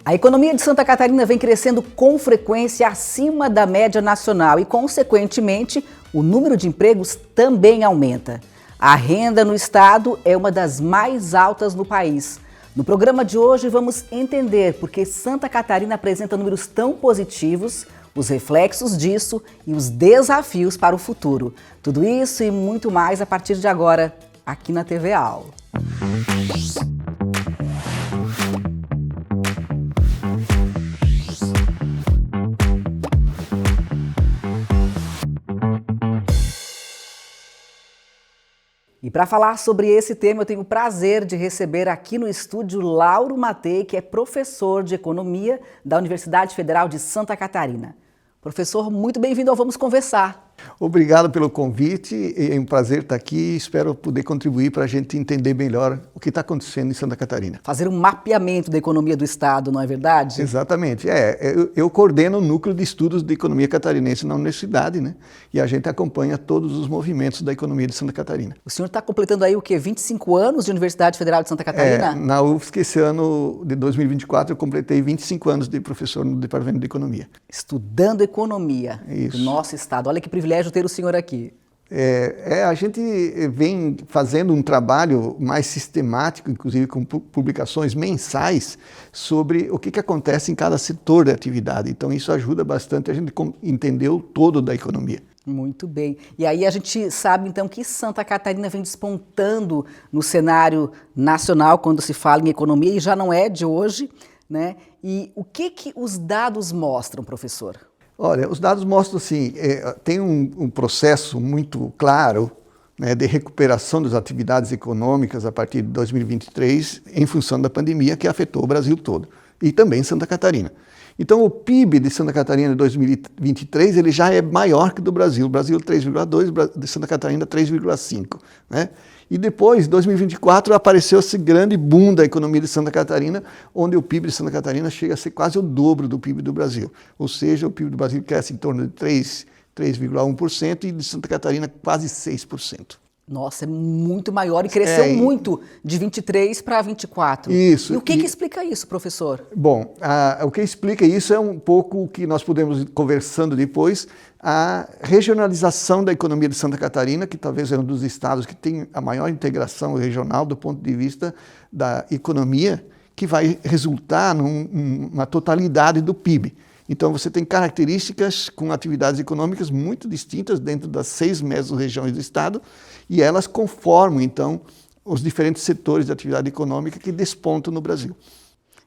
A economia de Santa Catarina vem crescendo com frequência acima da média nacional e, consequentemente, o número de empregos também aumenta. A renda no estado é uma das mais altas no país. No programa de hoje vamos entender por que Santa Catarina apresenta números tão positivos, os reflexos disso e os desafios para o futuro. Tudo isso e muito mais a partir de agora, aqui na TV AL. E para falar sobre esse tema, eu tenho o prazer de receber aqui no estúdio Lauro Matei, que é professor de Economia da Universidade Federal de Santa Catarina. Professor, muito bem-vindo ao Vamos Conversar. Obrigado pelo convite, é um prazer estar aqui e espero poder contribuir para a gente entender melhor o que está acontecendo em Santa Catarina. Fazer um mapeamento da economia do estado, não é verdade? Exatamente, eu coordeno o núcleo de estudos de economia catarinense na universidade, né? E a gente acompanha todos os movimentos da economia de Santa Catarina. O senhor está completando aí o quê? 25 anos de Universidade Federal de Santa Catarina? Na UFSC, esse ano de 2024, eu completei 25 anos de professor no Departamento de Economia. Estudando economia do nosso estado. Olha que privilégio ter o senhor aqui. A gente vem fazendo um trabalho mais sistemático, inclusive com publicações mensais, sobre o que acontece em cada setor da atividade. Então isso ajuda bastante a gente entender o todo da economia. Muito bem. E aí a gente sabe então que Santa Catarina vem despontando no cenário nacional quando se fala em economia, e já não é de hoje, né? E o que os dados mostram, professor? Olha, os dados mostram assim, tem um processo muito claro, né, de recuperação das atividades econômicas a partir de 2023 em função da pandemia que afetou o Brasil todo e também Santa Catarina. Então o PIB de Santa Catarina de 2023 ele já é maior que do Brasil. O Brasil 3,2, de Santa Catarina 3,5, né? E depois, em 2024, apareceu esse grande boom da economia de Santa Catarina, onde o PIB de Santa Catarina chega a ser quase o dobro do PIB do Brasil. Ou seja, o PIB do Brasil cresce em torno de 3,1% e de Santa Catarina quase 6%. Nossa, é muito maior e cresceu muito de 23 para 24. Isso. E o que explica isso, professor? Bom, o que explica isso é um pouco o que nós podemos ir conversando depois, a regionalização da economia de Santa Catarina, que talvez é um dos estados que tem a maior integração regional do ponto de vista da economia, que vai resultar numa totalidade do PIB. Então você tem características com atividades econômicas muito distintas dentro das 6 mesorregiões do estado e elas conformam, então, os diferentes setores de atividade econômica que despontam no Brasil.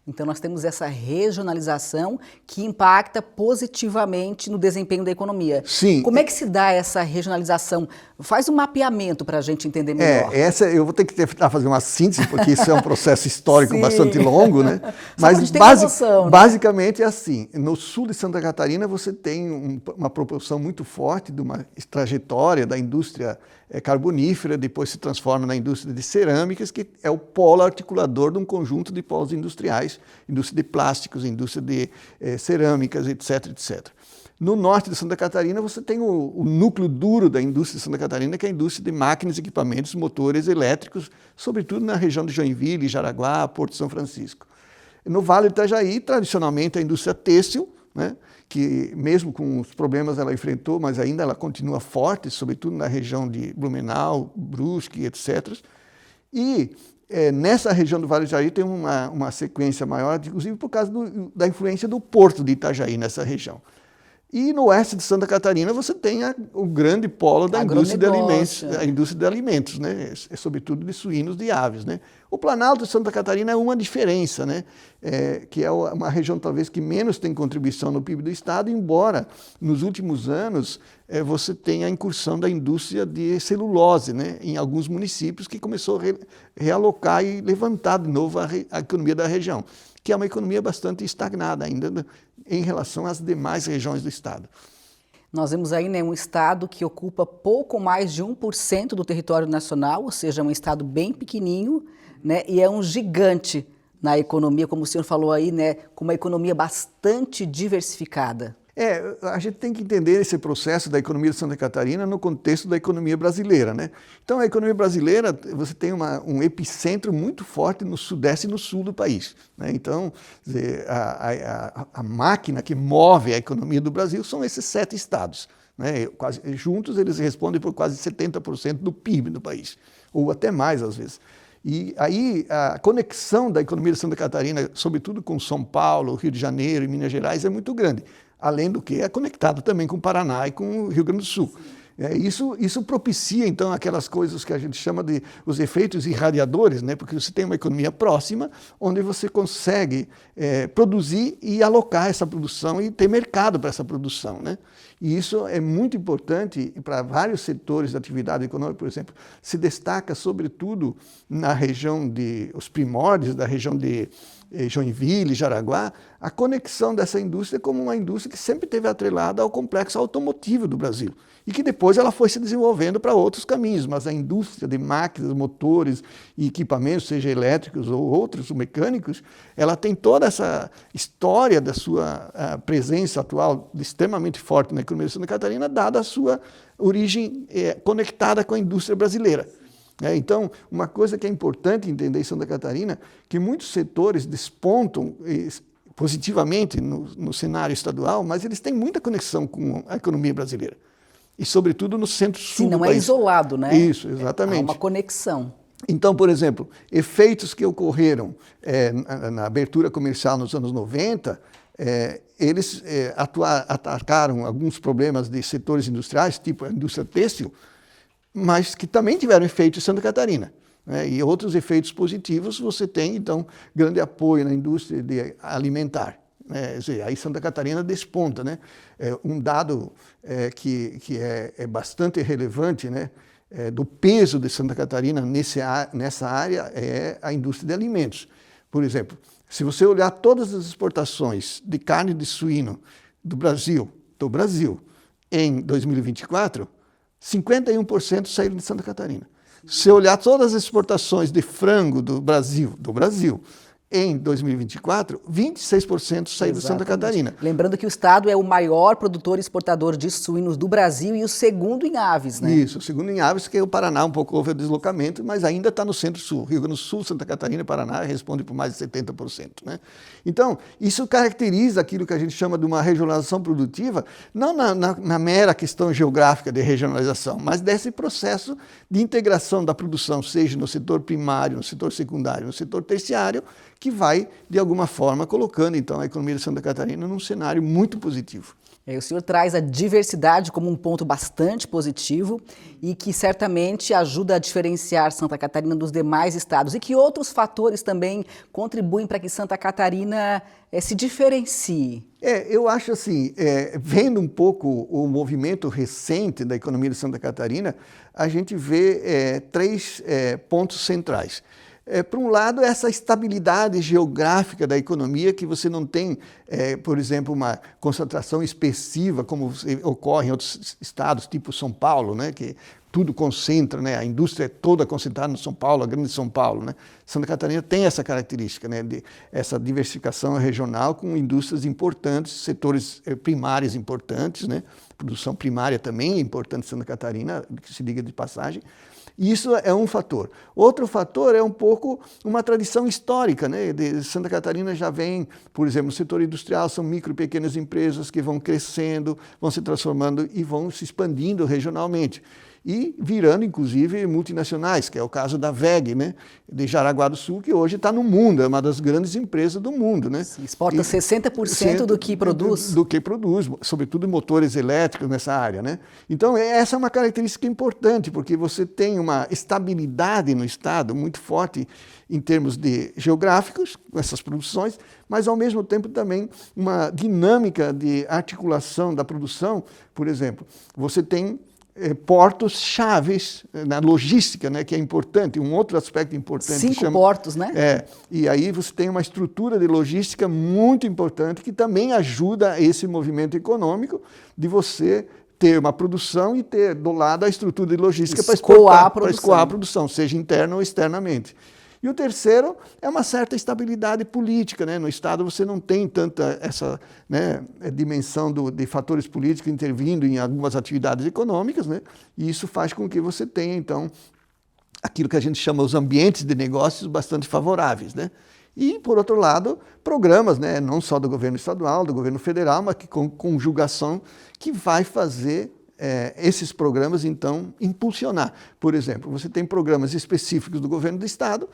Então nós temos essa regionalização que impacta positivamente no desempenho da economia. Sim. Como é que se dá essa regionalização? Faz um mapeamento para a gente entender melhor. Eu vou ter que tentar fazer uma síntese, porque isso é um processo histórico bastante longo, né? Mas noção, né? Basicamente é assim, no sul de Santa Catarina você tem uma proporção muito forte de uma trajetória da indústria carbonífera, depois se transforma na indústria de cerâmicas, que é o polo articulador de um conjunto de polos industriais, indústria de plásticos, indústria de cerâmicas, etc, etc. No norte de Santa Catarina você tem o núcleo duro da indústria de Santa Catarina, que é a indústria de máquinas, equipamentos, motores elétricos, sobretudo na região de Joinville, Jaraguá, Porto São Francisco. No Vale do Itajaí, tradicionalmente, a indústria têxtil, né, que mesmo com os problemas ela enfrentou, mas ainda ela continua forte, sobretudo na região de Blumenau, Brusque, etc. E nessa região do Vale do Itajaí tem uma sequência maior, inclusive por causa da influência do Porto de Itajaí nessa região. E no oeste de Santa Catarina você tem o grande polo da indústria de alimentos, né? Sobretudo de suínos, de aves, né? O Planalto de Santa Catarina é uma diferença, né? Que é uma região talvez que menos tem contribuição no PIB do estado, embora nos últimos anos você tenha a incursão da indústria de celulose, né? Em alguns municípios que começou a realocar e levantar de novo a economia da região, que é uma economia bastante estagnada ainda em relação às demais regiões do estado. Nós vemos aí, né, um estado que ocupa pouco mais de 1% do território nacional, ou seja, um estado bem pequenininho, né, e é um gigante na economia, como o senhor falou aí, né, com uma economia bastante diversificada. A gente tem que entender esse processo da economia de Santa Catarina no contexto da economia brasileira, né? Então, a economia brasileira, você tem um epicentro muito forte no sudeste e no sul do país, né? Então, quer dizer, a máquina que move a economia do Brasil são esses 7 estados, né? Juntos, eles respondem por quase 70% do PIB do país, ou até mais, às vezes. E aí a conexão da economia de Santa Catarina, sobretudo com São Paulo, Rio de Janeiro e Minas Gerais, é muito grande. Além do que é conectado também com o Paraná e com o Rio Grande do Sul. Isso propicia, então, aquelas coisas que a gente chama de os efeitos irradiadores, né? Porque você tem uma economia próxima, onde você consegue produzir e alocar essa produção e ter mercado para essa produção, né? E isso é muito importante para vários setores da atividade econômica, por exemplo, se destaca sobretudo na região os primórdios da região de Joinville, Jaraguá, a conexão dessa indústria como uma indústria que sempre esteve atrelada ao complexo automotivo do Brasil e que depois ela foi se desenvolvendo para outros caminhos, mas a indústria de máquinas, motores e equipamentos, seja elétricos ou outros mecânicos, ela tem toda essa história da sua presença atual extremamente forte na economia de Santa Catarina, dada a sua origem conectada com a indústria brasileira. Então, uma coisa que é importante entender em Santa Catarina, que muitos setores despontam positivamente no cenário estadual, mas eles têm muita conexão com a economia brasileira. E, sobretudo, no centro-sul do país. Não é isolado, né? Isso, exatamente. Há uma conexão. Então, por exemplo, efeitos que ocorreram na abertura comercial nos anos 90, eles atacaram alguns problemas de setores industriais, tipo a indústria têxtil, mas que também tiveram efeito em Santa Catarina, né? E outros efeitos positivos, você tem, então, grande apoio na indústria alimentar. Aí Santa Catarina desponta, né? Um dado que é bastante relevante, né? Do peso de Santa Catarina nessa área é a indústria de alimentos. Por exemplo, se você olhar todas as exportações de carne de suíno do Brasil em 2024, 51% saíram de Santa Catarina. Se olhar todas as exportações de frango do Brasil, em 2024, 26% saíram de Santa Catarina. Lembrando que o estado é o maior produtor e exportador de suínos do Brasil e o segundo em aves, né? Isso, o segundo em aves, que é o Paraná, um pouco houve o deslocamento, mas ainda está no centro-sul. Rio Grande do Sul, Santa Catarina e Paraná respondem por mais de 70%. Né? Então, isso caracteriza aquilo que a gente chama de uma regionalização produtiva, não na mera questão geográfica de regionalização, mas desse processo de integração da produção, seja no setor primário, no setor secundário, no setor terciário, que vai, de alguma forma, colocando, então, a economia de Santa Catarina num cenário muito positivo. O senhor traz a diversidade como um ponto bastante positivo e que certamente ajuda a diferenciar Santa Catarina dos demais estados. E que outros fatores também contribuem para que Santa Catarina se diferencie? Eu acho assim, vendo um pouco o movimento recente da economia de Santa Catarina, a gente vê 3 pontos centrais. Por um lado, essa estabilidade geográfica da economia, que você não tem, por exemplo, uma concentração expressiva, como ocorre em outros estados, tipo São Paulo, né, que tudo concentra, né, a indústria é toda concentrada no São Paulo, a grande São Paulo. Né. Santa Catarina tem essa característica, né, de essa diversificação regional com indústrias importantes, setores primários importantes, né, produção primária também é importante em Santa Catarina, que se diga de passagem. Isso é um fator. Outro fator é um pouco uma tradição histórica, né? Santa Catarina já vem, por exemplo, no setor industrial, são micro e pequenas empresas que vão crescendo, vão se transformando e vão se expandindo regionalmente. E virando, inclusive, multinacionais, que é o caso da WEG, né, de Jaraguá do Sul, que hoje está no mundo, é uma das grandes empresas do mundo. Né? Exporta 60% do que produz. Do que produz, sobretudo motores elétricos nessa área. Né? Então, essa é uma característica importante, porque você tem uma estabilidade no Estado muito forte em termos de geográficos, com essas produções, mas, ao mesmo tempo, também uma dinâmica de articulação da produção. Por exemplo, você tem portos chaves na logística, né, que é importante, um outro aspecto importante. 5 portos, né? E aí você tem uma estrutura de logística muito importante que também ajuda esse movimento econômico de você ter uma produção e ter do lado a estrutura de logística para escoar a produção, seja interna ou externamente. E o terceiro é uma certa estabilidade política, né? No Estado você não tem tanta essa, né, dimensão de fatores políticos intervindo em algumas atividades econômicas, né? E isso faz com que você tenha, então, aquilo que a gente chama os ambientes de negócios bastante favoráveis, né? E, por outro lado, programas, né, não só do governo estadual, do governo federal, mas que com conjugação que vai fazer esses programas, então, impulsionar. Por exemplo, você tem programas específicos do governo do estado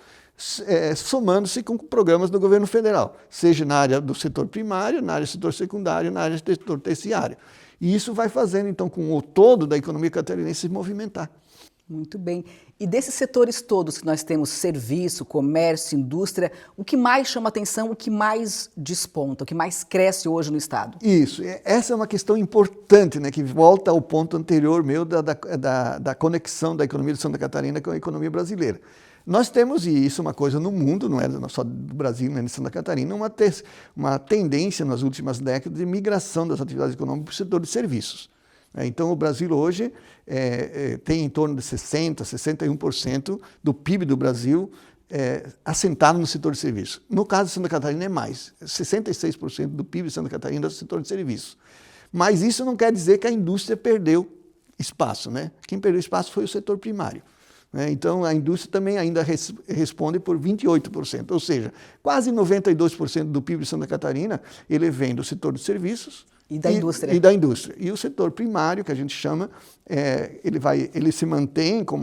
somando-se com programas do governo federal, seja na área do setor primário, na área do setor secundário, na área do setor terciário. E isso vai fazendo, então, com o todo da economia catarinense se movimentar. Muito bem. E desses setores todos que nós temos, serviço, comércio, indústria, o que mais chama atenção, o que mais desponta, o que mais cresce hoje no estado? Isso. Essa é uma questão importante, né, que volta ao ponto anterior meu da conexão da economia de Santa Catarina com a economia brasileira. Nós temos, e isso é uma coisa no mundo, não é só do Brasil, nem de Santa Catarina, uma tendência nas últimas décadas de migração das atividades econômicas para o setor de serviços. Então, o Brasil hoje tem em torno de 60%, 61% do PIB do Brasil assentado no setor de serviços. No caso de Santa Catarina é mais, 66% do PIB de Santa Catarina é do setor de serviços. Mas isso não quer dizer que a indústria perdeu espaço, né? Quem perdeu espaço foi o setor primário. Então, a indústria também ainda responde por 28%, ou seja, quase 92% do PIB de Santa Catarina ele vem do setor de serviços, e da indústria. E da indústria. E o setor primário, que a gente chama, ele se mantém com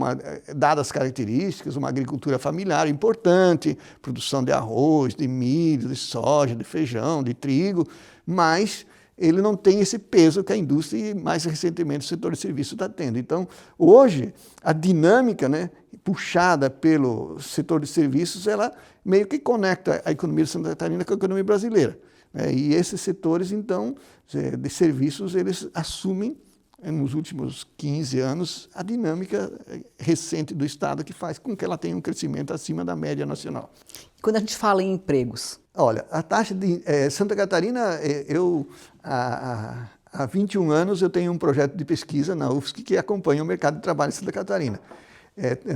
dadas as características, uma agricultura familiar importante, produção de arroz, de milho, de soja, de feijão, de trigo, mas ele não tem esse peso que a indústria e, mais recentemente, o setor de serviços está tendo. Então, hoje, a dinâmica, né, puxada pelo setor de serviços, ela meio que conecta a economia de Santa Catarina com a economia brasileira. E esses setores, então, de serviços, eles assumem, nos últimos 15 anos, a dinâmica recente do Estado que faz com que ela tenha um crescimento acima da média nacional. E quando a gente fala em empregos? Olha, a taxa de Santa Catarina, há 21 anos eu tenho um projeto de pesquisa na UFSC que acompanha o mercado de trabalho em Santa Catarina.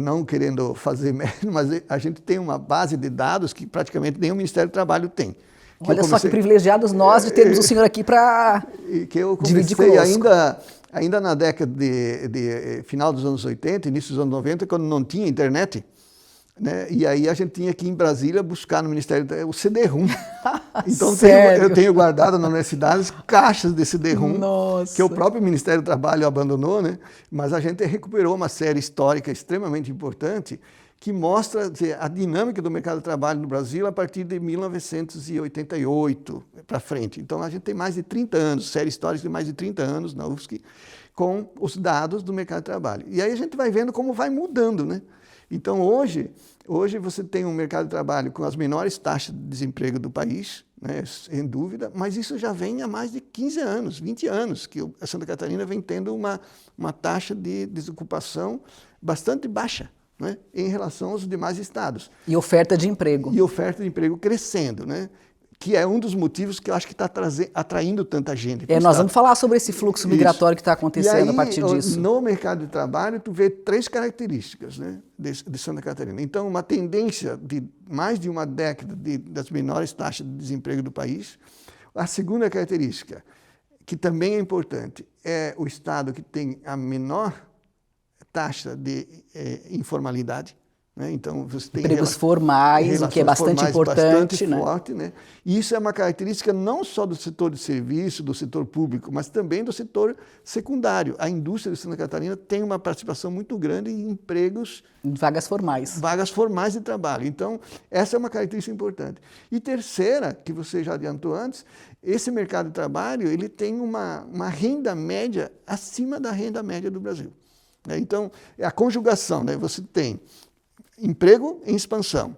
Não querendo fazer mérito, mas a gente tem uma base de dados que praticamente nenhum Ministério do Trabalho tem. Olha só que privilegiados nós de termos o senhor aqui para dividir conosco. Ainda na década de final dos anos 80, início dos anos 90, quando não tinha internet, né? E aí a gente tinha que ir em Brasília buscar no Ministério o CD-ROM. Então eu tenho guardado na universidade caixas de CD-ROM que o próprio Ministério do Trabalho abandonou, né? Mas a gente recuperou uma série histórica extremamente importante que mostra a dinâmica do mercado de trabalho no Brasil a partir de 1988 para frente. Então, a gente tem mais de 30 anos, série histórica de mais de 30 anos na UFSC, com os dados do mercado de trabalho. E aí a gente vai vendo como vai mudando, né? Então, hoje você tem um mercado de trabalho com as menores taxas de desemprego do país, né, sem dúvida, mas isso já vem há mais de 15 anos, 20 anos, que a Santa Catarina vem tendo uma taxa de desocupação bastante baixa, né, em relação aos demais estados. E oferta de emprego. E oferta de emprego crescendo, né? Que é um dos motivos que eu acho que está atraindo tanta gente. Nós vamos falar sobre esse fluxo migratório que está acontecendo a partir disso. No mercado de trabalho, tu vê 3 características, né, de Santa Catarina. Então, uma tendência de mais de uma década das menores taxas de desemprego do país. A segunda característica, que também é importante, é o estado que tem a menor taxa de informalidade. Né? Então, você tem empregos formais, o que é bastante importante, bastante forte, né? E isso é uma característica não só do setor de serviço, do setor público, mas também do setor secundário. A indústria de Santa Catarina tem uma participação muito grande em empregos... Em vagas formais. Vagas formais de trabalho. Então, essa é uma característica importante. E terceira, que você já adiantou antes, esse mercado de trabalho ele tem uma renda média acima da renda média do Brasil. Então, é a conjugação, né? Você tem emprego em expansão,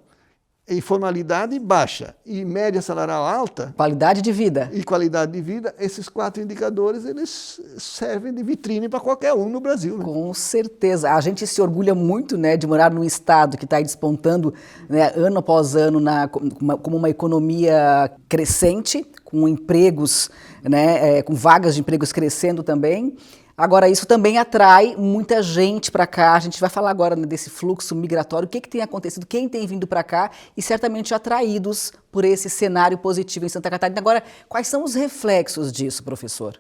informalidade baixa e média salarial alta. Qualidade de vida. E qualidade de vida, esses 4 indicadores, eles servem de vitrine para qualquer um no Brasil. Né? Com certeza. A gente se orgulha muito, né, de morar num estado que está despontando, né, ano após ano como uma economia crescente, com empregos, né, com vagas de empregos crescendo também. Agora, isso também atrai muita gente para cá. A gente vai falar agora, né, desse fluxo migratório, o que tem acontecido, quem tem vindo para cá e certamente atraídos por esse cenário positivo em Santa Catarina. Agora, quais são os reflexos disso, professor?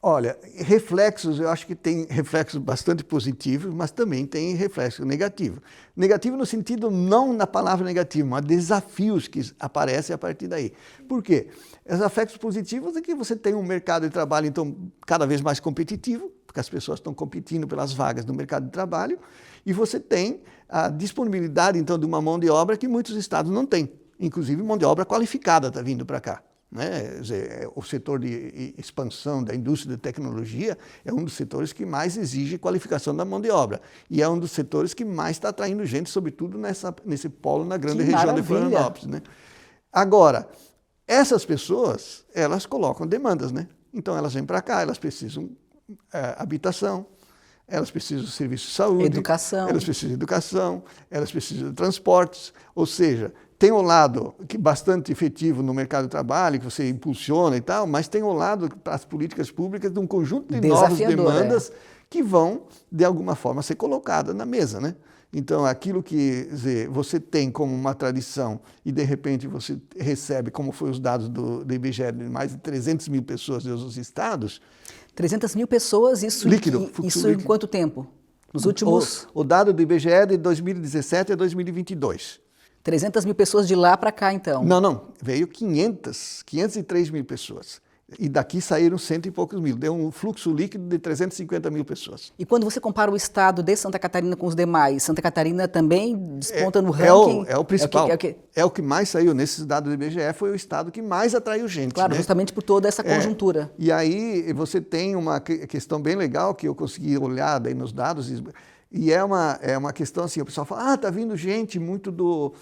Olha, reflexos, eu acho que tem reflexos bastante positivos, mas também tem reflexos negativos. Negativo no sentido, não na palavra negativo, mas desafios que aparecem a partir daí. Por quê? Os reflexos positivos é que você tem um mercado de trabalho, então, cada vez mais competitivo, porque as pessoas estão competindo pelas vagas no mercado de trabalho, e você tem a disponibilidade, então, de uma mão de obra que muitos estados não têm. Inclusive, mão de obra qualificada está vindo para cá. Né? O setor de expansão da indústria de tecnologia é um dos setores que mais exige qualificação da mão de obra. E é um dos setores que mais está atraindo gente, sobretudo nesse polo na grande região de Florianópolis. Né? Agora, essas pessoas, elas colocam demandas, né? Então elas vêm para cá, elas precisam habitação, elas precisam de serviço de saúde, educação. Elas precisam de educação, elas precisam de transportes, ou seja, tem um lado que bastante efetivo no mercado de trabalho, que você impulsiona e tal, mas tem um lado para as políticas públicas de um conjunto de novas demandas que vão, de alguma forma, ser colocadas na mesa, né? Então, aquilo que você tem como uma tradição e, de repente, você recebe, como foi os dados do IBGE, de mais de 300 mil pessoas dos estados. 300 mil pessoas, isso líquido, isso líquido. Em quanto tempo? Nos últimos... O dado do IBGE é de 2017 a 2022. 300 mil pessoas de lá para cá, então? Não. Veio 503 mil pessoas. E daqui saíram 100 e poucos mil. Deu um fluxo líquido de 350 mil pessoas. E quando você compara o estado de Santa Catarina com os demais, Santa Catarina também desponta no ranking? É o principal. É o que mais saiu nesses dados do IBGE, foi o estado que mais atraiu gente. Claro, né? Justamente por toda essa conjuntura. E aí você tem uma questão bem legal que eu consegui olhar daí nos dados. E é uma questão assim, o pessoal fala, está vindo gente muito do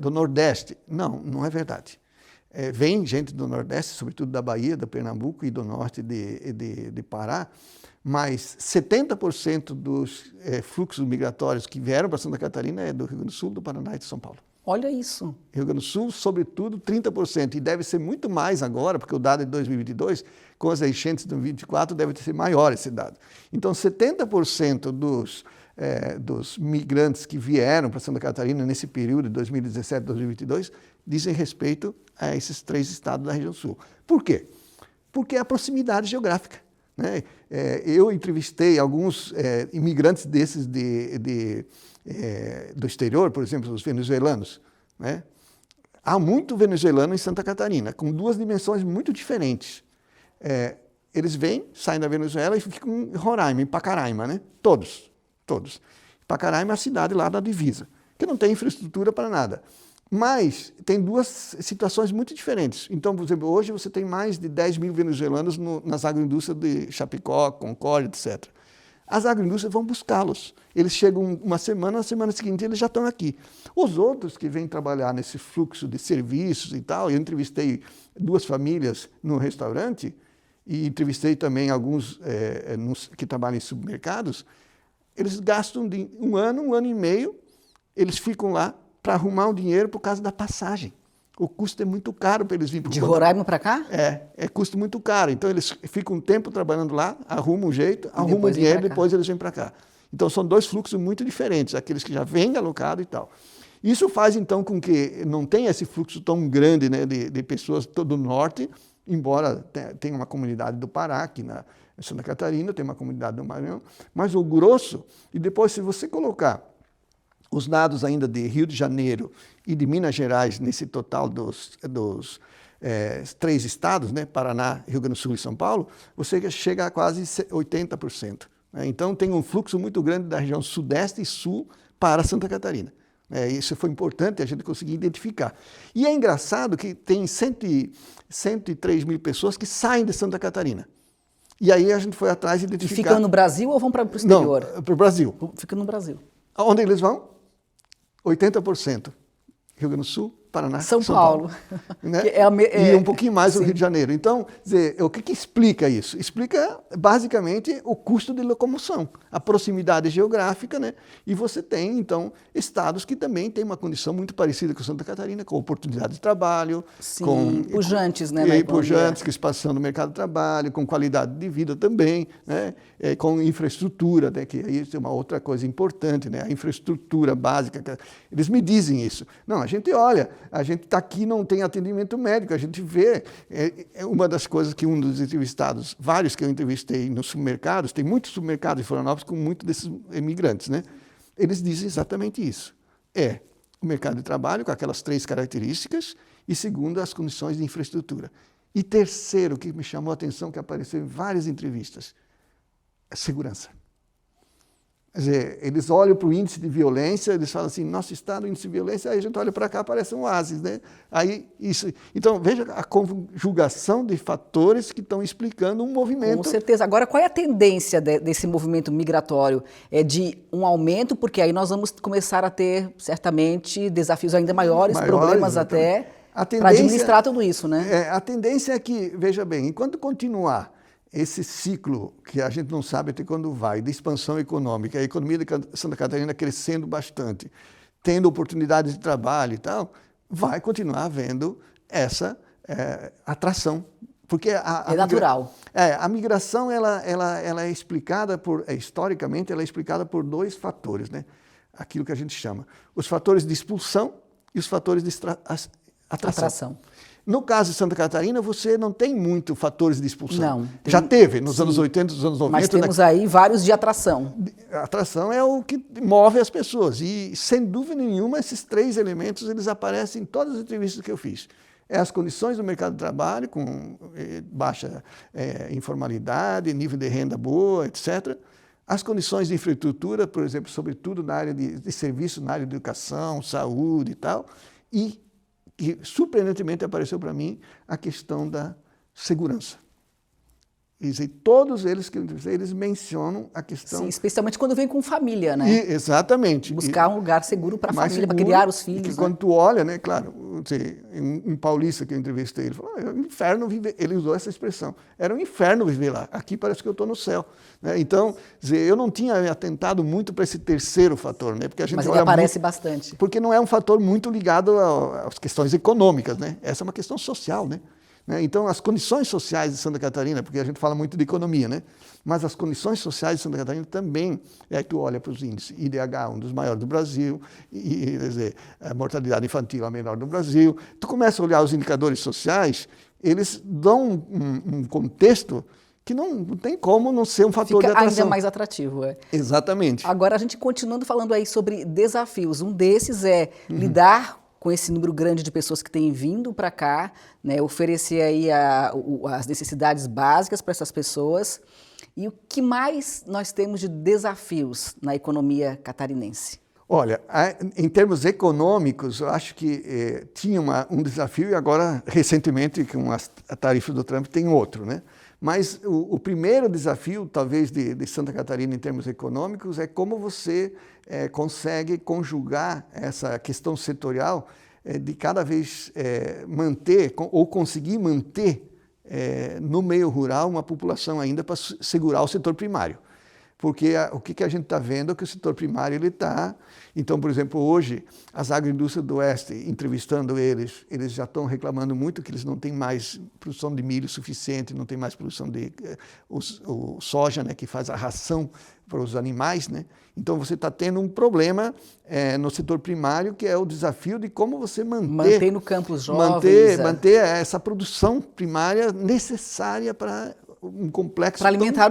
Nordeste. Não é verdade. Vem gente do Nordeste, sobretudo da Bahia, da Pernambuco e do Norte de Pará, mas 70% dos fluxos migratórios que vieram para Santa Catarina é do Rio Grande do Sul, do Paraná e de São Paulo. Olha isso. Rio Grande do Sul, sobretudo, 30%. E deve ser muito mais agora, porque o dado é de 2022, com as enchentes de 2024, deve ser maior esse dado. Então, 70% dos migrantes que vieram para Santa Catarina nesse período de 2017 a 2022 dizem respeito a esses 3 estados da região sul. Por quê? Porque é a proximidade geográfica. Né? Eu entrevistei alguns imigrantes desses do exterior, por exemplo, os venezuelanos. Né? Há muito venezuelano em Santa Catarina, com 2 dimensões muito diferentes. Eles vêm, saem da Venezuela e ficam em Roraima, em Pacaraima, né? Todos. Pacaraima é a cidade lá da divisa, que não tem infraestrutura para nada. Mas tem 2 situações muito diferentes. Então, por exemplo, hoje você tem mais de 10 mil venezuelanos nas agroindústrias de Chapecó, Concórdia, etc. As agroindústrias vão buscá-los. Eles chegam uma semana, na semana seguinte eles já estão aqui. Os outros que vêm trabalhar nesse fluxo de serviços e tal, eu entrevistei 2 famílias no restaurante e entrevistei também alguns que trabalham em supermercados. Eles gastam um ano e meio, eles ficam lá para arrumar o dinheiro por causa da passagem. O custo é muito caro para eles virem. De Roraima para cá? É custo muito caro. Então eles ficam um tempo trabalhando lá, arrumam um jeito, arrumam o dinheiro e depois eles vêm para cá. Então são 2 fluxos muito diferentes, aqueles que já vêm alocado e tal. Isso faz então com que não tenha esse fluxo tão grande, né, de pessoas do norte, embora tenha uma comunidade do Pará aqui na Santa Catarina, tem uma comunidade do Maranhão, mas o grosso, e depois se você colocar os dados ainda de Rio de Janeiro e de Minas Gerais, nesse total dos 3 estados, né, Paraná, Rio Grande do Sul e São Paulo, você chega a quase 80%. Né? Então tem um fluxo muito grande da região sudeste e sul para Santa Catarina. Isso foi importante a gente conseguir identificar. E é engraçado que tem 103 mil pessoas que saem de Santa Catarina. E aí a gente foi atrás e identificar... E ficam no Brasil ou vão para o exterior? Não, para o Brasil. Ficam no Brasil. Onde eles vão? 80%. Rio Grande do Sul, Paraná, São Paulo. Né? É e um pouquinho mais o sim. Rio de Janeiro. Então, dizer, o que explica isso? Explica, basicamente, o custo de locomoção, a proximidade geográfica, né? E você tem, então, estados que também têm uma condição muito parecida com Santa Catarina, com oportunidade de trabalho, Sim, pujantes, né, na na pujantes, economia. que expansão no mercado de trabalho, com qualidade de vida também, né? Com infraestrutura, né? Que aí é uma outra coisa importante, né? A infraestrutura básica. Eles me dizem isso. Não, a gente olha, a gente está aqui, não tem atendimento médico, a gente vê. É uma das coisas que um dos entrevistados, vários que eu entrevistei nos supermercados, tem muitos supermercados em Florianópolis com muitos desses imigrantes, né? Eles dizem exatamente isso. O mercado de trabalho com aquelas 3 características e, segundo, as condições de infraestrutura. E terceiro, que me chamou a atenção, que apareceu em várias entrevistas, é segurança. Quer dizer, eles olham para o índice de violência, eles falam assim, nosso estado, índice de violência, aí a gente olha para cá, parece um oásis, né? Então, veja a conjugação de fatores que estão explicando um movimento. Com certeza. Agora, qual é a tendência desse movimento migratório? É de um aumento, porque aí nós vamos começar a ter, certamente, desafios ainda maiores, problemas até, para administrar tudo isso, né? A tendência é que, veja bem, enquanto continuar esse ciclo, que a gente não sabe até quando vai, de expansão econômica, a economia de Santa Catarina crescendo bastante, tendo oportunidades de trabalho e tal, vai continuar havendo essa atração. Porque é natural. A migração ela é explicada historicamente, ela é explicada por 2 fatores, né? Aquilo que a gente chama os fatores de expulsão e os fatores de atração. No caso de Santa Catarina, você não tem muito fatores de expulsão. Não. Já teve, nos anos 80, nos anos 90. Mas temos aí vários de atração. A atração é o que move as pessoas. E, sem dúvida nenhuma, esses 3 elementos eles aparecem em todas as entrevistas que eu fiz. As condições do mercado de trabalho, com baixa informalidade, nível de renda boa, etc. As condições de infraestrutura, por exemplo, sobretudo na área de serviço, na área de educação, saúde e tal. E que surpreendentemente apareceu para mim a questão da segurança. E todos eles que eu entrevistei, eles mencionam a questão... Sim, especialmente quando vem com família, né? Exatamente. Buscar um lugar seguro para a família, para criar os filhos. Que né? quando tu olha, né, claro, um paulista que eu entrevistei, ele falou, é um inferno viver, ele usou essa expressão, era um inferno viver lá, aqui parece que eu estou no céu. Né? Então, eu não tinha atentado muito para esse terceiro fator, né? Porque a gente Mas ele olha aparece bastante. Porque não é um fator muito ligado às questões econômicas, né? Essa é uma questão social, né? Então, as condições sociais de Santa Catarina, porque a gente fala muito de economia, né? Mas as condições sociais de Santa Catarina também, tu olha para os índices, IDH, um dos maiores do Brasil, quer dizer, a mortalidade infantil a menor do Brasil. Tu começa a olhar os indicadores sociais, eles dão um contexto que não tem como não ser um fator de atração. Ainda mais atrativo. Exatamente. Agora, a gente continuando falando aí sobre desafios, um desses é lidar com esse número grande de pessoas que têm vindo para cá, né, oferecer aí as necessidades básicas para essas pessoas. E o que mais nós temos de desafios na economia catarinense? Olha, em termos econômicos, eu acho que tinha um desafio e agora, recentemente, com a tarifa do Trump, tem outro, né? Mas o primeiro desafio, talvez, de Santa Catarina em termos econômicos é como você consegue conjugar essa questão setorial de cada vez manter ou conseguir manter no meio rural uma população ainda para segurar o setor primário. Porque o que a gente está vendo é que o setor primário ele está... Então, por exemplo, hoje, as agroindústrias do Oeste, entrevistando eles já estão reclamando muito que eles não têm mais produção de milho suficiente, não tem mais produção de o soja, né, que faz a ração para os animais. Né? Então, você está tendo um problema no setor primário, que é o desafio de como você manter no campo os jovens. Manter essa produção primária necessária para um complexo... Para alimentar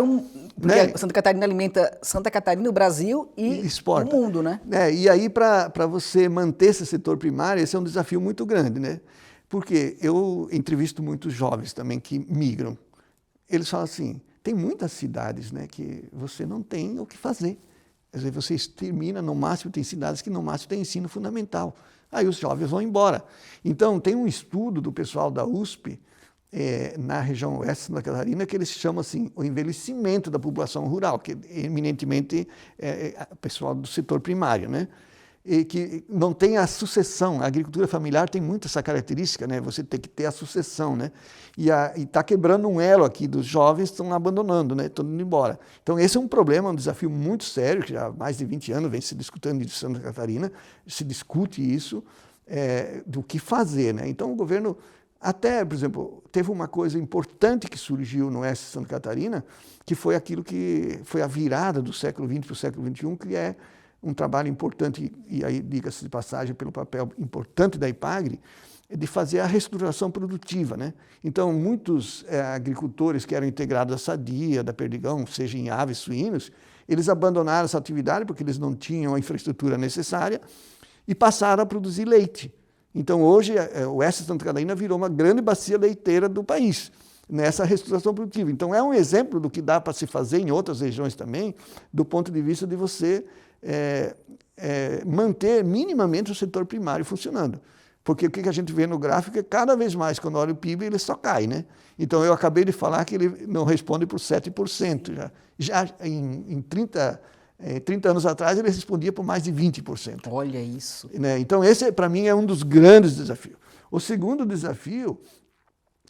porque Santa Catarina alimenta Santa Catarina, o Brasil e exporta. O mundo, né? E aí, para você manter esse setor primário, esse é um desafio muito grande, né? Porque eu entrevisto muitos jovens também que migram. Eles falam assim, tem muitas cidades, né, que você não tem o que fazer. Quer dizer, você termina, no máximo, tem cidades que no máximo tem ensino fundamental. Aí os jovens vão embora. Então, tem um estudo do pessoal da USP, na região oeste de Santa Catarina, que eles chamam assim, o envelhecimento da população rural, que é eminentemente pessoal do setor primário, né? que não tem a sucessão. A agricultura familiar tem muito essa característica, né? Você tem que ter a sucessão, né? E está quebrando um elo aqui dos jovens, estão abandonando, né? Estão indo embora. Então esse é um problema, um desafio muito sério, que já há mais de 20 anos vem se discutindo em Santa Catarina, se discute isso, do que fazer, né? Então o governo, até, por exemplo, teve uma coisa importante que surgiu no oeste de Santa Catarina, que foi aquilo que foi a virada do século XX para o século XXI, que é um trabalho importante, e aí diga-se de passagem pelo papel importante da IPAGRE, de fazer a reestruturação produtiva, né? Então, muitos agricultores que eram integrados à Sadia, da Perdigão, seja em aves, suínos, eles abandonaram essa atividade porque eles não tinham a infraestrutura necessária e passaram a produzir leite. Então, hoje, o oeste de Santa Catarina virou uma grande bacia leiteira do país, nessa reestruturação produtiva. Então, é um exemplo do que dá para se fazer em outras regiões também, do ponto de vista de você manter minimamente o setor primário funcionando. Porque o que a gente vê no gráfico é cada vez mais, quando olha o PIB, ele só cai, né? Então, eu acabei de falar que ele não responde por 7%. Já em 30 anos atrás, ele respondia por mais de 20%. Olha isso. Né? Então, esse, para mim, é um dos grandes desafios. O segundo desafio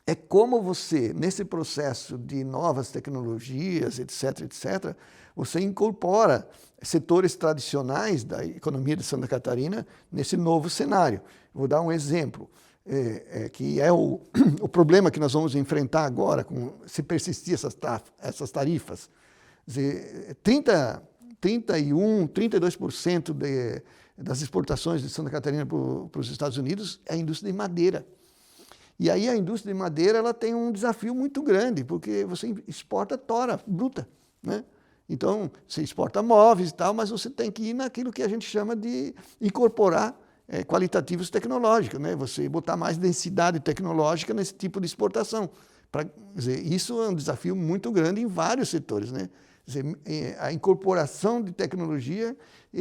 é como você, nesse processo de novas tecnologias, etc., etc., você incorpora setores tradicionais da economia de Santa Catarina nesse novo cenário. Vou dar um exemplo, que é o problema que nós vamos enfrentar agora, se persistir essas tarifas. Quer dizer, 32% das exportações de Santa Catarina para os Estados Unidos é a indústria de madeira. E aí a indústria de madeira ela tem um desafio muito grande, porque você exporta tora bruta, né? Então, você exporta móveis e tal, mas você tem que ir naquilo que a gente chama de incorporar qualitativos tecnológicos, né? Você botar mais densidade tecnológica nesse tipo de exportação. Quer dizer, isso é um desafio muito grande em vários setores, né? Quer dizer, a incorporação de tecnologia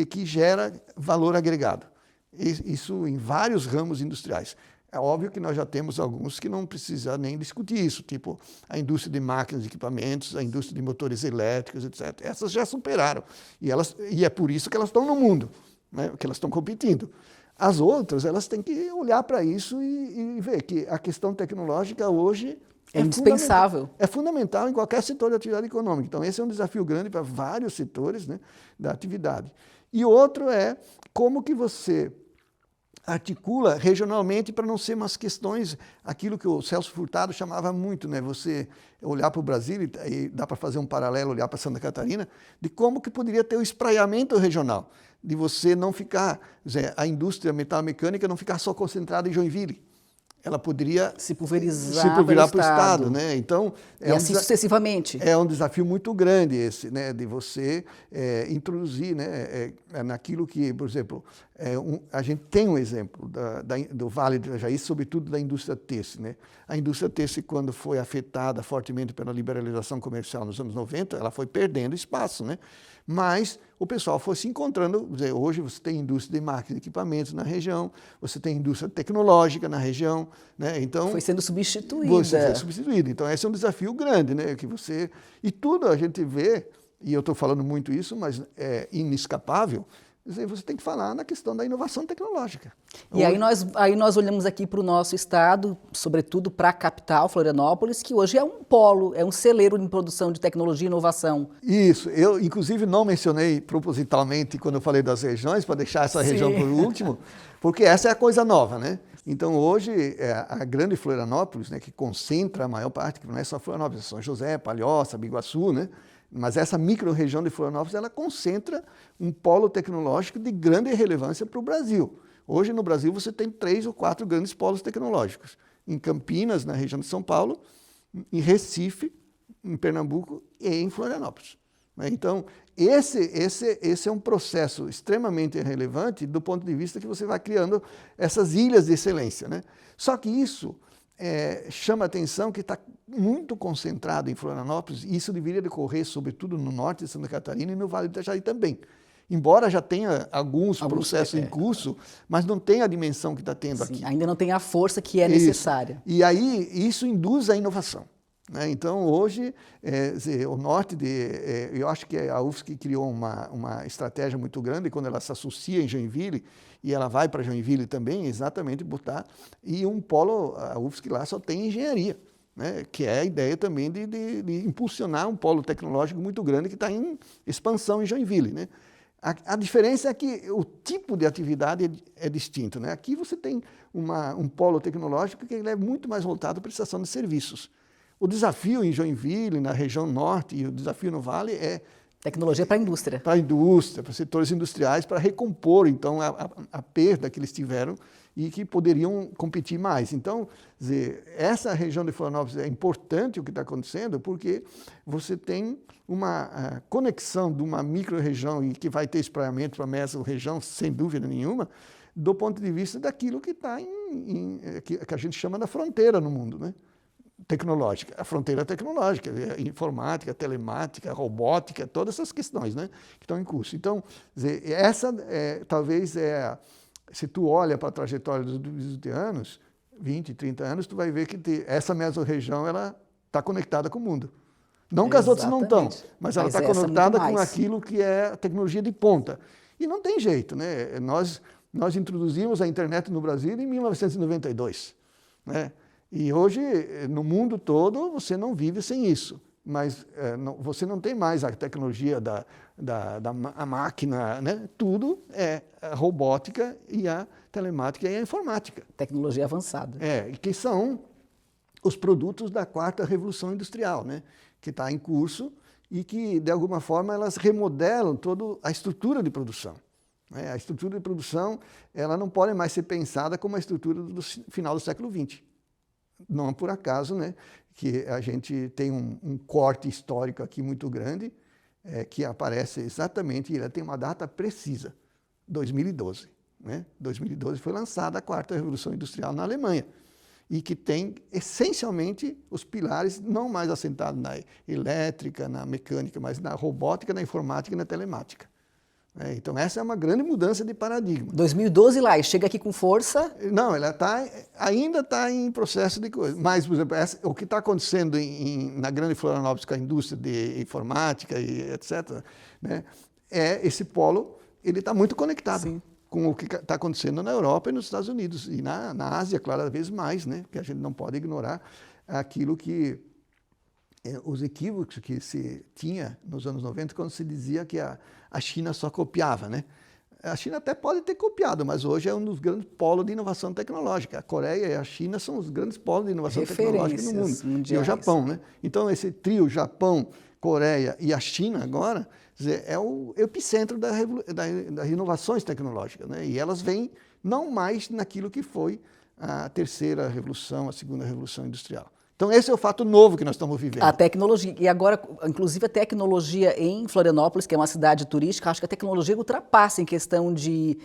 que gera valor agregado. Isso em vários ramos industriais. É óbvio que nós já temos alguns que não precisa nem discutir isso, tipo a indústria de máquinas e equipamentos, a indústria de motores elétricos, etc. Essas já superaram. E é por isso que elas estão no mundo, né? Que elas estão competindo. As outras, elas têm que olhar para isso e ver que a questão tecnológica hoje é indispensável. É fundamental em qualquer setor de atividade econômica. Então, esse é um desafio grande para vários setores, né, da atividade. E outro é como que você articula regionalmente para não ser umas questões, aquilo que o Celso Furtado chamava muito, né? Você olhar para o Brasil, e dá para fazer um paralelo, olhar para Santa Catarina, de como que poderia ter o espraiamento regional, de você não ficar, a indústria metalmecânica não ficar só concentrada em Joinville. Ela poderia se pulverizar para o Estado, né? Então, e assim sucessivamente. É um desafio muito grande esse, né? De você introduzir, né? Naquilo que, por exemplo, a gente tem um exemplo do Vale do Itajaí, sobretudo da indústria têxtil, né? A indústria têxtil, quando foi afetada fortemente pela liberalização comercial nos anos 90, ela foi perdendo espaço, né? Mas o pessoal foi se encontrando. Hoje você tem indústria de máquinas e equipamentos na região, você tem indústria tecnológica na região, né? Então foi sendo substituída. Então esse é um desafio grande, né? Que você e tudo a gente vê, e eu estou falando muito isso, mas é inescapável. Você tem que falar na questão da inovação tecnológica. E aí nós olhamos aqui para o nosso estado, sobretudo para a capital, Florianópolis, que hoje é um polo, é um celeiro em produção de tecnologia e inovação. Isso, eu inclusive não mencionei propositalmente quando eu falei das regiões, para deixar essa região por último, porque essa é a coisa nova, né? Então hoje a grande Florianópolis, né, que concentra a maior parte, que não é só Florianópolis, é São José, Palhoça, Biguaçu, né? Mas essa micro-região de Florianópolis, ela concentra um polo tecnológico de grande relevância para o Brasil. Hoje, no Brasil, você tem 3 ou 4 grandes polos tecnológicos. Em Campinas, na região de São Paulo, em Recife, em Pernambuco e em Florianópolis. Então, esse é um processo extremamente relevante do ponto de vista que você vai criando essas ilhas de excelência, né? Só que isso chama a atenção que está muito concentrado em Florianópolis, e isso deveria decorrer, sobretudo, no norte de Santa Catarina e no Vale do Itajaí também. Embora já tenha alguns processos em curso, mas não tem a dimensão que está tendo aqui. Ainda não tem a força que é necessária. E aí, isso induz a inovação. né? Então, hoje, o norte eu acho que a UFSC criou uma estratégia muito grande quando ela se associa em Joinville, e ela vai para Joinville também, exatamente botar, e um polo, a UFSC lá só tem engenharia, né? Que é a ideia também de impulsionar um polo tecnológico muito grande que está em expansão em Joinville, né? A diferença é que o tipo de atividade é distinto, né? Aqui você tem um polo tecnológico que ele é muito mais voltado à prestação de serviços. O desafio em Joinville, na região norte, e o desafio no Vale é... Tecnologia para a indústria. Para a indústria, para setores industriais, para recompor, então, a perda que eles tiveram e que poderiam competir mais. Então, dizer, essa região de Florianópolis é importante o que está acontecendo, porque você tem uma conexão de uma micro-região e que vai ter espraiamento para a meso-região, sem dúvida nenhuma, do ponto de vista daquilo que está que a gente chama da fronteira no mundo, né? Tecnológica, a fronteira tecnológica, informática, telemática, robótica, todas essas questões, né, que estão em curso. Então, essa talvez se tu olha para a trajetória dos 20 anos, 20, 30 anos, tu vai ver que essa mesorregião ela está conectada com o mundo. Não que as outras não estão, mas ela está conectada com aquilo que é a tecnologia de ponta. E não tem jeito, né? Nós introduzimos a internet no Brasil em 1992, né? E hoje, no mundo todo, você não vive sem isso. Mas você não tem mais a tecnologia a máquina, né? Tudo é a robótica e a telemática e a informática. Tecnologia avançada. E que são os produtos da quarta revolução industrial, né? Que está em curso e que, de alguma forma, elas remodelam toda a estrutura de produção. A estrutura de produção ela não pode mais ser pensada como a estrutura do final do século XX. Não é por acaso, né, que a gente tem um corte histórico aqui muito grande, que aparece exatamente, ele tem uma data precisa, 2012. Né? 2012 foi lançada a quarta revolução industrial na Alemanha, e que tem essencialmente os pilares não mais assentados na elétrica, na mecânica, mas na robótica, na informática e na telemática. Então, essa é uma grande mudança de paradigma. 2012 lá, e chega aqui com força? Não, ela ainda está em processo de coisa. Mas, por exemplo, o que está acontecendo na Grande Florianópolis com a indústria de informática e etc., né, esse polo ele está muito conectado. Sim. Com o que está acontecendo na Europa e nos Estados Unidos. E na Ásia, cada vez mais, né, porque a gente não pode ignorar aquilo que... os equívocos que se tinha nos anos 90, quando se dizia que a China só copiava, né? A China até pode ter copiado, mas hoje é um dos grandes polos de inovação tecnológica. A Coreia e a China são os grandes polos de inovação tecnológica no mundo. Mundiais. E o Japão, né? Então, esse trio Japão, Coreia e a China agora é o epicentro das inovações tecnológicas, né? E elas vêm não mais naquilo que foi a terceira revolução, a segunda revolução industrial. Então, esse é o fato novo que nós estamos vivendo. A tecnologia, e agora, inclusive a tecnologia em Florianópolis, que é uma cidade turística, acho que a tecnologia ultrapassa em questão de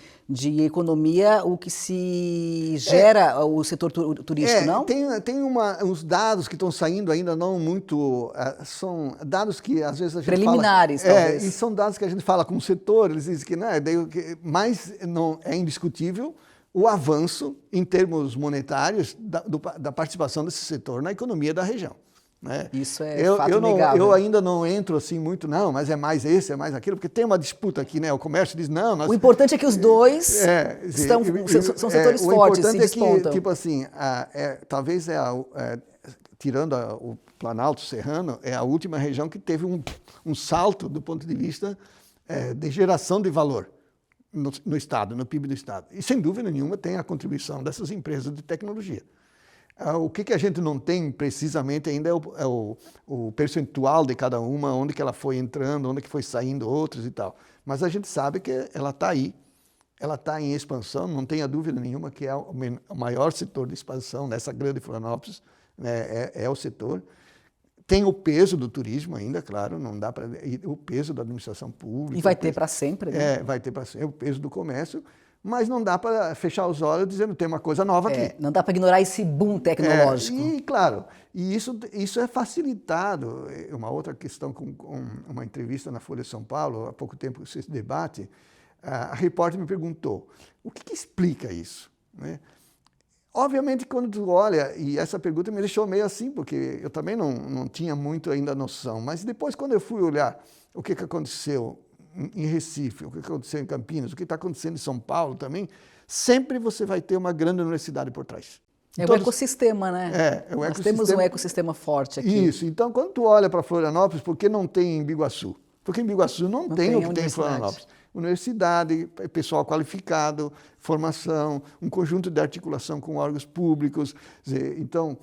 economia o que se gera o setor turístico, não? Tem uns dados que estão saindo ainda não muito, são dados que às vezes a gente preliminares, fala... talvez. E são dados que a gente fala com o setor, eles dizem que não, mas não é indiscutível o avanço em termos monetários da participação desse setor na economia da região. Né? Isso é fato inegável. Eu ainda não entro assim muito, não, mas é mais esse, é mais aquilo, porque tem uma disputa aqui, né? O comércio diz, não... O importante é que os dois são setores fortes, se despontam. O importante é que, tipo assim, talvez tirando o Planalto Serrano, é a última região que teve um salto do ponto de vista de geração de valor. No Estado, no PIB do Estado. E, sem dúvida nenhuma, tem a contribuição dessas empresas de tecnologia. O que a gente não tem precisamente ainda é o percentual de cada uma, onde que ela foi entrando, onde que foi saindo outras e tal. Mas a gente sabe que ela está aí, ela está em expansão, não tenha dúvida nenhuma que é o maior setor de expansão nessa grande Florianópolis, né, é o setor. Tem o peso do turismo ainda, claro, não dá para... O peso da administração pública... E vai ter para sempre, né? Vai ter para sempre, o peso do comércio, mas não dá para fechar os olhos dizendo tem uma coisa nova aqui. Não dá para ignorar esse boom tecnológico. Claro, e isso é facilitado. Uma outra questão, com uma entrevista na Folha de São Paulo, há pouco tempo esse debate, a repórter me perguntou, o que explica isso? Né? Obviamente, quando tu olha, e essa pergunta me deixou meio assim, porque eu também não tinha muito ainda noção, mas depois, quando eu fui olhar o que aconteceu em Recife, o que aconteceu em Campinas, o que está acontecendo em São Paulo também, sempre você vai ter uma grande universidade por trás. É o ecossistema, né? Nós temos um ecossistema forte aqui. Isso. Então, quando tu olha para Florianópolis, por que não tem em Biguaçu? Porque em Biguaçu não tem o que tem em Florianópolis. Universidade, pessoal qualificado, formação, um conjunto de articulação com órgãos públicos. Então,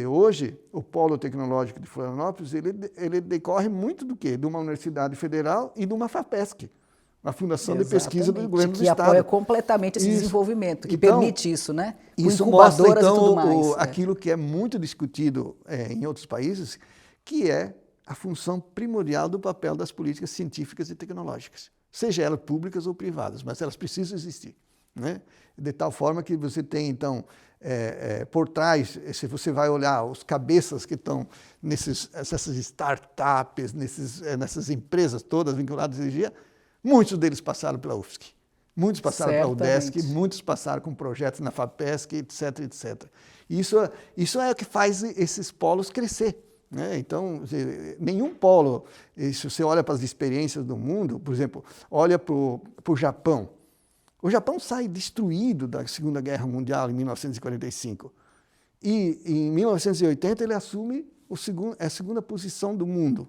hoje, o Polo Tecnológico de Florianópolis, ele decorre muito do quê? De uma universidade federal e de uma FAPESC, a Fundação de Pesquisa do Governo do Estado. Que apoia completamente esse desenvolvimento, que então, permite isso, né? Com isso mostra, então, e tudo mais, aquilo que é muito discutido em outros países, que é a função primordial do papel das políticas científicas e tecnológicas, seja elas públicas ou privadas, mas elas precisam existir, né? De tal forma que você tem, então, por trás, se você vai olhar os cabeças que estão nessas startups, nessas empresas todas vinculadas à energia, muitos deles passaram pela UFSC, muitos passaram pela UDESC, muitos passaram com projetos na FAPESC, etc, etc. Isso é o que faz esses polos crescer. Então, nenhum polo, se você olha para as experiências do mundo, por exemplo, olha para o Japão. O Japão sai destruído da Segunda Guerra Mundial em 1945. E em 1980 ele assume a segunda posição do mundo.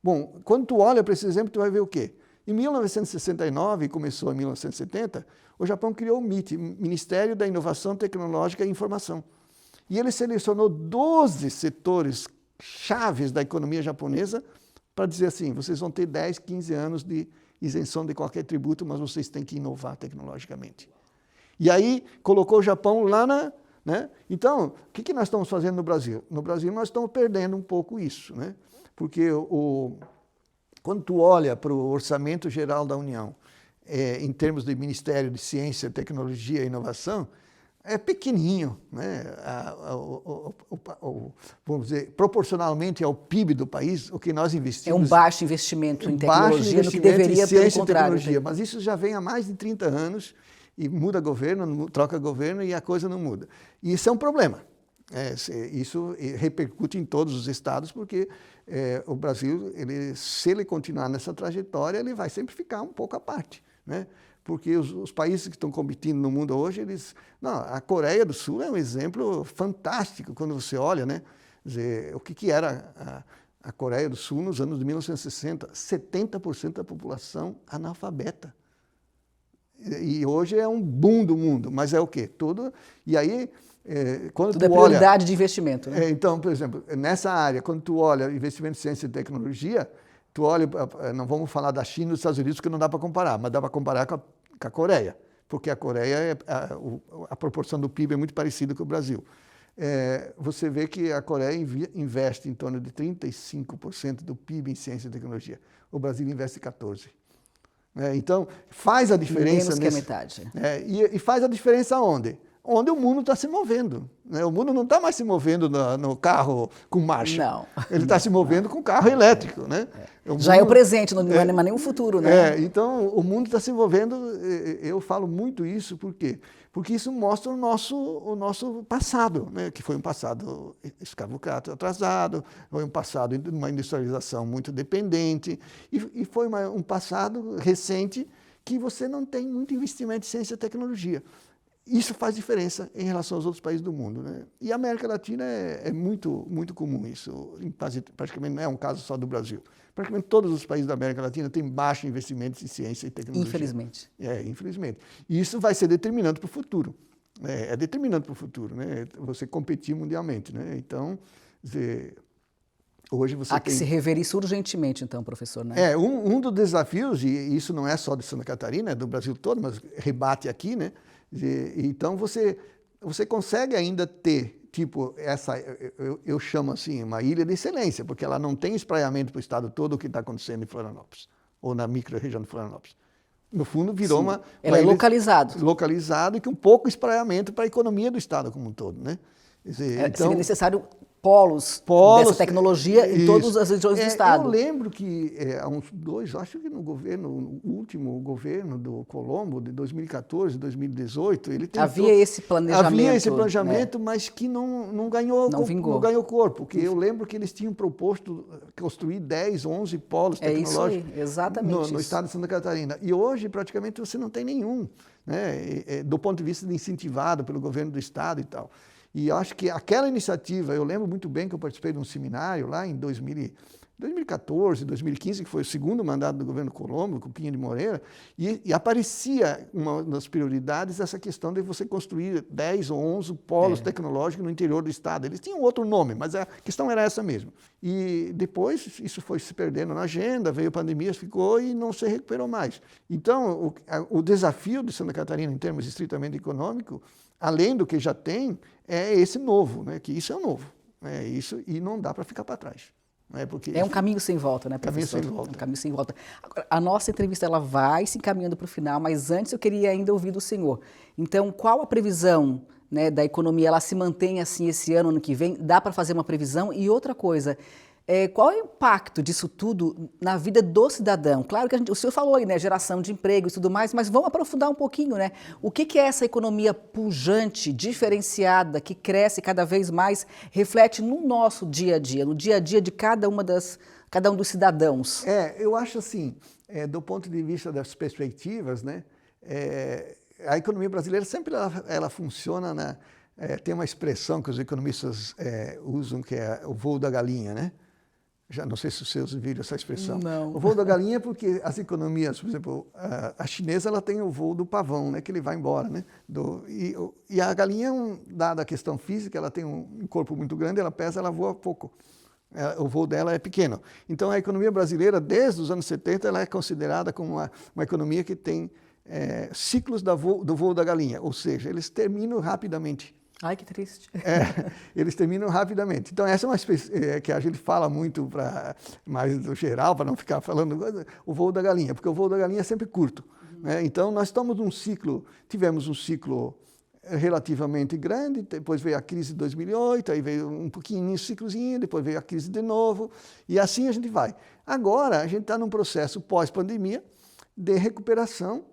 Bom, quando tu olha para esse exemplo, tu vai ver o quê? Em 1969, e começou em 1970, o Japão criou o MIT, Ministério da Inovação Tecnológica e Informação. E ele selecionou 12 setores chaves da economia japonesa para dizer assim, vocês vão ter 10, 15 anos de isenção de qualquer tributo, mas vocês têm que inovar tecnologicamente. E aí colocou o Japão lá na... Então, o que nós estamos fazendo no Brasil? No Brasil nós estamos perdendo um pouco isso, né? Porque quando tu olha para o orçamento geral da União, em termos de Ministério de Ciência, Tecnologia e Inovação, é pequenininho, né? Vamos dizer, proporcionalmente ao PIB do país, o que nós investimos... É um baixo investimento em tecnologia, no que deveria, pelo contrário. Tecnologia, mas isso já vem há mais de 30 anos, e muda governo, troca governo e a coisa não muda. E isso é um problema. Isso repercute em todos os estados, porque o Brasil, se ele continuar nessa trajetória, ele vai sempre ficar um pouco à parte, né? Porque os países que estão competindo no mundo hoje, a Coreia do Sul é um exemplo fantástico quando você olha, né? Quer dizer, o que era a Coreia do Sul nos anos de 1960? 70% da população analfabeta. E hoje é um boom do mundo, mas é o quê? E aí, quando tudo é prioridade de investimento, né? Então, por exemplo, nessa área, quando tu olha investimento em ciência e tecnologia, tu olha, não vamos falar da China e dos Estados Unidos, porque não dá para comparar, mas dá para comparar com a Coreia, porque a Coreia, a proporção do PIB é muito parecida com o Brasil. Você vê que a Coreia investe em torno de 35% do PIB em ciência e tecnologia. O Brasil investe 14%. Então, faz a diferença... Menos que a metade. E faz a diferença onde? Onde o mundo está se movendo. O mundo não está mais se movendo no carro com marcha. Não. Ele está se movendo com carro elétrico, né? Já é o presente, não é nem o futuro, né? Então, o mundo está se movendo, eu falo muito isso, por quê? Porque isso mostra o nosso passado, né? Que foi um passado escravocrata atrasado, foi um passado de uma industrialização muito dependente, e foi um passado recente que você não tem muito investimento em ciência e tecnologia. Isso faz diferença em relação aos outros países do mundo, né? E a América Latina é muito, muito comum isso. Praticamente não é um caso só do Brasil. Praticamente todos os países da América Latina têm baixo investimento em ciência e tecnologia. Infelizmente. Infelizmente. E isso vai ser determinante para o futuro. É determinante para o futuro, né? Você competir mundialmente, né? Então, hoje você Há que se rever isso urgentemente, então, professor, né? Um dos desafios, e isso não é só de Santa Catarina, é do Brasil todo, mas rebate aqui, né? Então, você consegue ainda ter, tipo, eu chamo assim, uma ilha de excelência, porque ela não tem espraiamento para o estado todo o que está acontecendo em Florianópolis, ou na micro-região de Florianópolis. No fundo, virou uma ela é ilha localizado e com pouco espraiamento para a economia do estado como um todo, né? Seria necessário polos dessa tecnologia em todas as regiões do Estado. Eu lembro que há uns acho que no último governo do Colombo, de 2014, 2018, ele tentou, havia esse planejamento, mas que não ganhou corpo, porque eu lembro que eles tinham proposto construir 10, 11 polos tecnológicos isso aí, exatamente no estado de Santa Catarina. E hoje, praticamente, você não tem nenhum, né, do ponto de vista de incentivado pelo governo do estado e tal. E acho que aquela iniciativa, eu lembro muito bem que eu participei de um seminário lá em 2014, 2015, que foi o segundo mandato do governo Colombo, com Pinha de Moreira, e aparecia uma das prioridades essa questão de você construir 10 ou 11 polos tecnológicos no interior do estado. Eles tinham outro nome, mas a questão era essa mesmo. E depois isso foi se perdendo na agenda, veio a pandemia, ficou e não se recuperou mais. Então, o desafio de Santa Catarina, em termos estritamente econômicos, além do que já tem, é esse novo, né? Que isso é o novo. Isso, e não dá para ficar para trás. Porque é um caminho sem volta, né, professor? Caminho sem volta. É um caminho sem volta. Agora, a nossa entrevista ela vai se encaminhando para o final, mas antes eu queria ainda ouvir do senhor. Então, qual a previsão, né, da economia? Ela se mantém assim esse ano que vem? Dá para fazer uma previsão? E outra coisa, qual é o impacto disso tudo na vida do cidadão? Claro que o senhor falou aí, né, geração de emprego e tudo mais, mas vamos aprofundar um pouquinho, né? O que é essa economia pujante, diferenciada, que cresce cada vez mais, reflete no nosso dia a dia, no dia a dia de cada um dos cidadãos? Eu acho assim, do ponto de vista das perspectivas, né, a economia brasileira sempre ela funciona, né, tem uma expressão que os economistas usam, que é o voo da galinha, né? Já não sei se vocês viram essa expressão. Não. O voo da galinha é porque as economias, por exemplo, a chinesa ela tem o voo do pavão, né, que ele vai embora, né? E a galinha, dada a questão física, ela tem um corpo muito grande, ela pesa, ela voa pouco. O voo dela é pequeno. Então, a economia brasileira, desde os anos 70, ela é considerada como uma economia que tem ciclos do voo da galinha, ou seja, eles terminam rapidamente. Ai, que triste. Eles terminam rapidamente. Então, essa é uma espécie que a gente fala muito mais do geral, para não ficar falando o voo da galinha, porque o voo da galinha é sempre curto. Né? Então, nós estamos tivemos um ciclo relativamente grande, depois veio a crise de 2008, aí veio um pouquinho, um ciclozinho, depois veio a crise de novo, e assim a gente vai. Agora, a gente está num processo pós-pandemia de recuperação,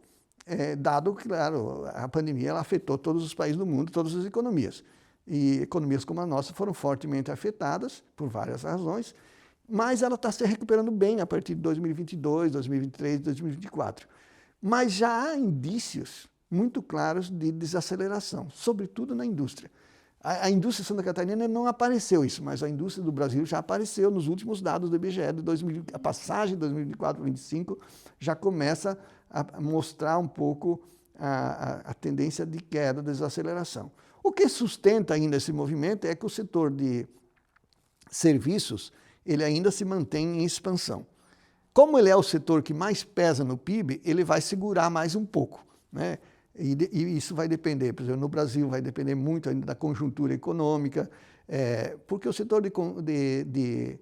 dado que, claro, a pandemia ela afetou todos os países do mundo, todas as economias. E economias como a nossa foram fortemente afetadas, por várias razões, mas ela está se recuperando bem a partir de 2022, 2023, 2024. Mas já há indícios muito claros de desaceleração, sobretudo na indústria. A indústria de Santa Catarina não apareceu isso, mas a indústria do Brasil já apareceu nos últimos dados do IBGE de 2000, a passagem de 2024 para 2025 já começa a mostrar um pouco a tendência de queda, desaceleração. O que sustenta ainda esse movimento é que o setor de serviços ele ainda se mantém em expansão. Como ele é o setor que mais pesa no PIB, ele vai segurar mais um pouco, né? E isso vai depender, por exemplo, no Brasil vai depender muito ainda da conjuntura econômica, porque o setor de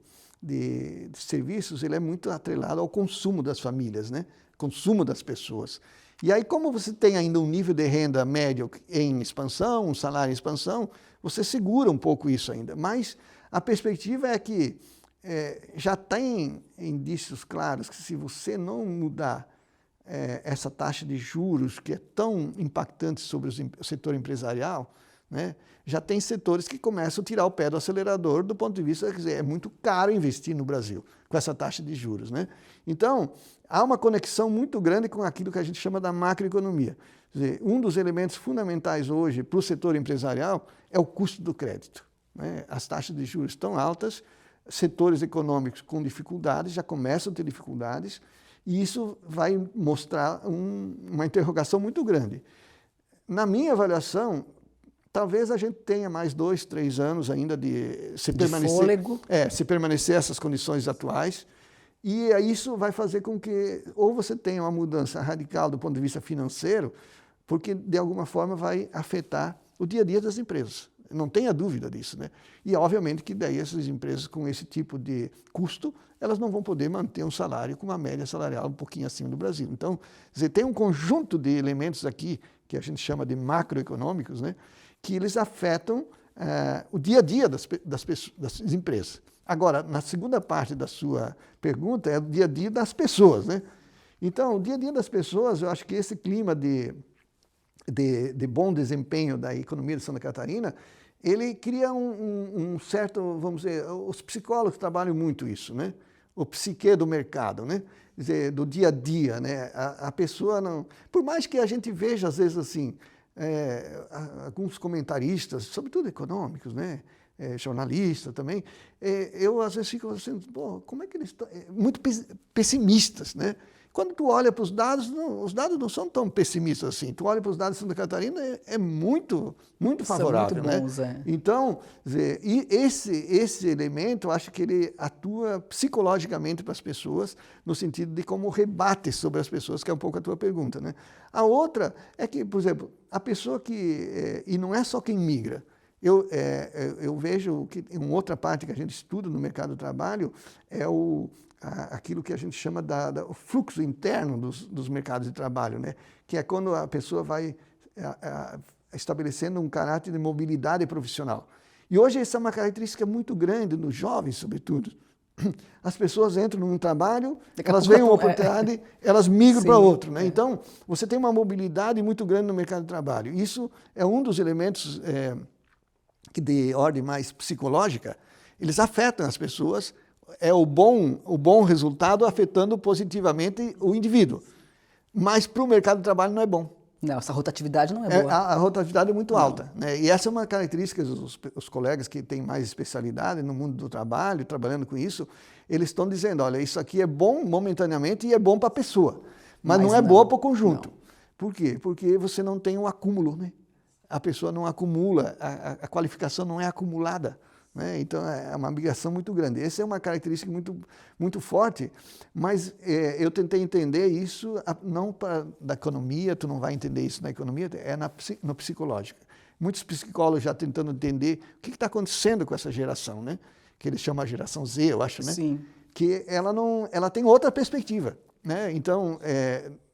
serviços ele é muito atrelado ao consumo das famílias, né? Consumo das pessoas. E aí, como você tem ainda um nível de renda médio em expansão, um salário em expansão, você segura um pouco isso ainda. Mas a perspectiva é que já tem indícios claros que se você não mudar essa taxa de juros que é tão impactante sobre o setor empresarial, né, já tem setores que começam a tirar o pé do acelerador do ponto de vista, quer dizer, é muito caro investir no Brasil com essa taxa de juros. Né? Então, há uma conexão muito grande com aquilo que a gente chama da macroeconomia. Quer dizer, um dos elementos fundamentais hoje para o setor empresarial é o custo do crédito. Né? As taxas de juros estão altas, setores econômicos com dificuldades, já começam a ter dificuldades, e isso vai mostrar uma interrogação muito grande. Na minha avaliação, talvez a gente tenha mais 2, 3 anos ainda de fôlego. Se permanecer essas condições atuais, e isso vai fazer com que ou você tenha uma mudança radical do ponto de vista financeiro, porque de alguma forma vai afetar o dia a dia das empresas. Não tenha dúvida disso, né? E obviamente que daí essas empresas com esse tipo de custo, elas não vão poder manter um salário com uma média salarial um pouquinho acima do Brasil. Então, quer dizer, tem um conjunto de elementos aqui, que a gente chama de macroeconômicos, né? Que eles afetam o dia a dia das empresas. Agora, na segunda parte da sua pergunta, é o dia a dia das pessoas, né? Então, o dia a dia das pessoas, eu acho que esse clima de bom desempenho da economia de Santa Catarina, ele cria um certo, vamos dizer, os psicólogos trabalham muito isso, né? O psique do mercado, né? Quer dizer, do dia a dia, né? A pessoa não... Por mais que a gente veja, às vezes, assim, alguns comentaristas, sobretudo econômicos, né? Jornalistas também, eu às vezes fico assim, pô, como é que eles estão... Muito pessimistas, né? Quando tu olha para os dados não são tão pessimistas assim. Tu olha para os dados de Santa Catarina, é muito favorável, muito bons, né? Então, e esse elemento, eu acho que ele atua psicologicamente para as pessoas, no sentido de como rebate sobre as pessoas, que é um pouco a tua pergunta, né? A outra é que, por exemplo, a pessoa que... e não é só quem migra. Eu vejo que uma outra parte que a gente estuda no mercado do trabalho é aquilo que a gente chama o fluxo interno dos mercados de trabalho, né? Que é quando a pessoa vai estabelecendo um caráter de mobilidade profissional. E hoje essa é uma característica muito grande nos jovens, sobretudo. As pessoas entram num trabalho, elas veem uma oportunidade, elas migram para outro, né? Então, você tem uma mobilidade muito grande no mercado de trabalho. Isso é um dos elementos que de ordem mais psicológica, eles afetam as pessoas, é o bom resultado afetando positivamente o indivíduo. Mas para o mercado de trabalho não é bom. Não, essa rotatividade não é boa. A rotatividade é muito alta, né? E essa é uma característica dos colegas que têm mais especialidade no mundo do trabalho, trabalhando com isso, eles estão dizendo, olha, isso aqui é bom momentaneamente e é bom para a pessoa, mas não é boa para o conjunto. Não. Por quê? Porque você não tem um acúmulo, né? A pessoa não acumula, a qualificação não é acumulada, né? Então é uma migração muito grande. Essa é uma característica muito forte, mas eu tentei entender isso não da economia, tu não vai entender isso na economia, no psicológico. Muitos psicólogos já tentando entender o que está acontecendo com essa geração, né? Que eles chamam a geração Z, eu acho, né? Sim. Que ela tem outra perspectiva, né? Então,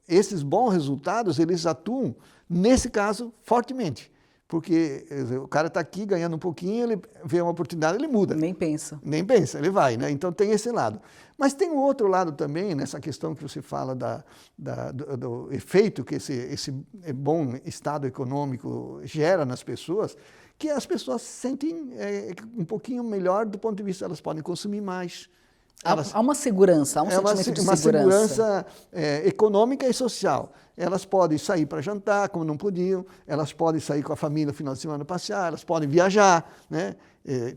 esses bons resultados, eles atuam, nesse caso, fortemente. Porque o cara está aqui ganhando um pouquinho, ele vê uma oportunidade, ele muda. Nem pensa. Nem pensa, ele vai, né? Então tem esse lado. Mas tem um outro lado também, nessa questão que você fala do efeito que esse bom estado econômico gera nas pessoas, que as pessoas se sentem um pouquinho melhor do ponto de vista, elas podem consumir mais. Há uma segurança, há um sentimento de segurança. Uma segurança econômica e social. Elas podem sair para jantar, como não podiam, elas podem sair com a família no final de semana passear, elas podem viajar, né?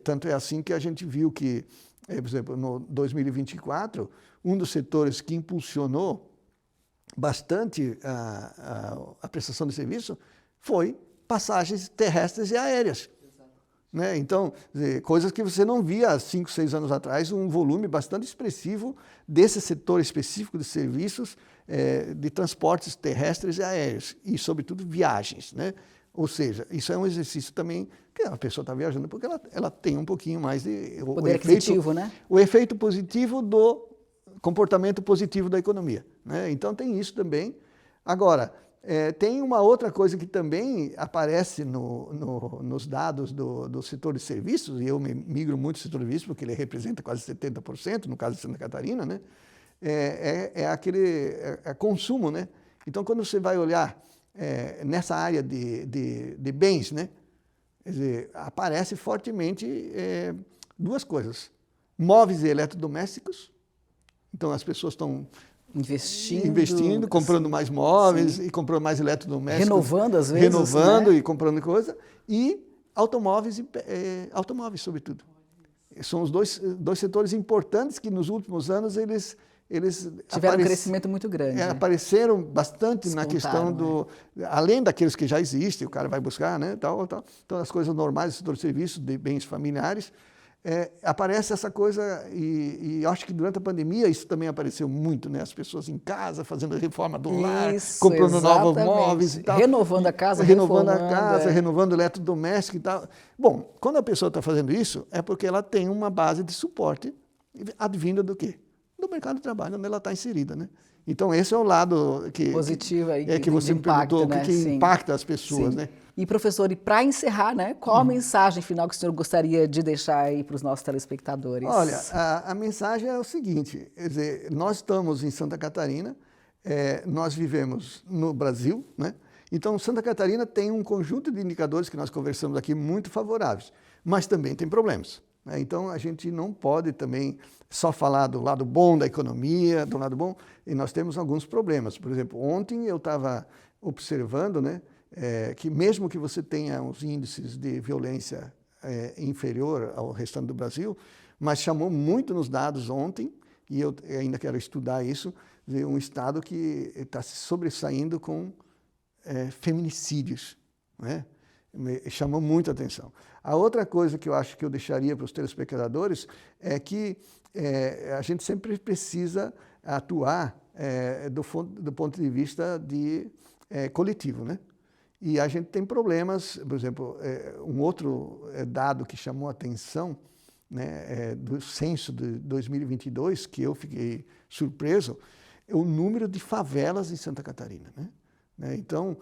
Tanto é assim que a gente viu que, por exemplo, no 2024, um dos setores que impulsionou bastante a prestação de serviço foi passagens terrestres e aéreas. Né? Então, coisas que você não via há 5, 6 anos atrás, um volume bastante expressivo desse setor específico de serviços de transportes terrestres e aéreos, e, sobretudo, viagens. Né? Ou seja, isso é um exercício também que a pessoa está viajando porque ela tem um pouquinho mais de... Poder aquisitivo, né? O efeito positivo do comportamento positivo da economia. Né? Então, tem isso também. Agora, tem uma outra coisa que também aparece nos dados do setor de serviços, e eu migro muito do setor de serviços, porque ele representa quase 70%, no caso de Santa Catarina, né? Aquele consumo. Né? Então, quando você vai olhar nessa área de bens, né? Quer dizer, aparece fortemente duas coisas. Móveis e eletrodomésticos. Então, as pessoas estão... Investindo, comprando mais móveis, sim, e comprando mais eletrodomésticos. Renovando, às vezes. Renovando, né? E comprando coisa. E automóveis, sobretudo. São os dois setores importantes que nos últimos anos eles tiveram um crescimento muito grande. Apareceram bastante na questão além daqueles que já existem, o cara vai buscar, né? Tal. Então, as coisas normais do setor de serviços, de bens familiares. Aparece essa coisa, e acho que durante a pandemia isso também apareceu muito, né? As pessoas em casa fazendo a reforma do lar, comprando novos móveis e tal. Renovando a casa, renovando o eletrodoméstico e tal. Bom, quando a pessoa está fazendo isso, é porque ela tem uma base de suporte advinda do quê? Do mercado de trabalho, onde ela está inserida, né? Então, esse é o lado que positivo aí, que você me perguntou, né? o que impacta as pessoas, Sim. né? E, professor, e para encerrar, né, qual a mensagem final que o senhor gostaria de deixar aí para os nossos telespectadores? Olha, a mensagem é o seguinte, quer dizer, nós estamos em Santa Catarina, nós vivemos no Brasil, né? Então, Santa Catarina tem um conjunto de indicadores que nós conversamos aqui muito favoráveis, mas também tem problemas, né? Então, a gente não pode também só falar do lado bom da economia, do lado bom, e nós temos alguns problemas. Por exemplo, ontem eu estava observando, né, que mesmo que você tenha os índices de violência inferior ao restante do Brasil, mas chamou muito nos dados ontem, e eu ainda quero estudar isso, de um estado que está se sobressaindo com feminicídios, né? Chamou muita atenção. A outra coisa que eu acho que eu deixaria para os telespectadores é que a gente sempre precisa atuar do ponto de vista coletivo, né? E a gente tem problemas, por exemplo, um outro dado que chamou a atenção, né, do censo de 2022, que eu fiquei surpreso, é o número de favelas em Santa Catarina, né? Então,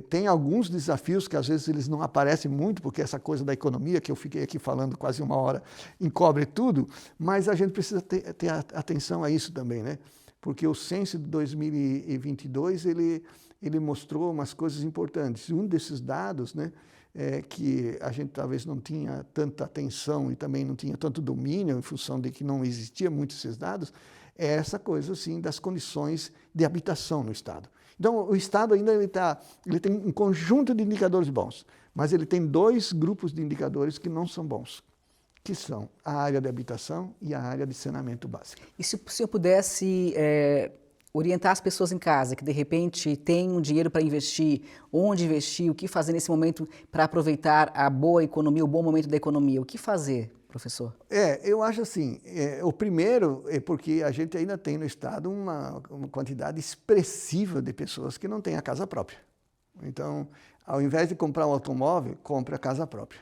tem alguns desafios que às vezes eles não aparecem muito, porque essa coisa da economia, que eu fiquei aqui falando quase uma hora, encobre tudo, mas a gente precisa ter atenção a isso também, né? Porque o censo de 2022, ele mostrou umas coisas importantes. Um desses dados, né, que a gente talvez não tinha tanta atenção e também não tinha tanto domínio, em função de que não existia muito esses dados, é essa coisa assim das condições de habitação no Estado. Então, o Estado ainda ele tem um conjunto de indicadores bons, mas ele tem dois grupos de indicadores que não são bons, que são a área de habitação e a área de saneamento básico. E se o senhor pudesse orientar as pessoas em casa que, de repente, têm um dinheiro para investir, onde investir, o que fazer nesse momento para aproveitar a boa economia, o bom momento da economia, o que fazer, professor? Eu acho assim, o primeiro é porque a gente ainda tem no Estado uma quantidade expressiva de pessoas que não têm a casa própria. Então, ao invés de comprar um automóvel, compre a casa própria.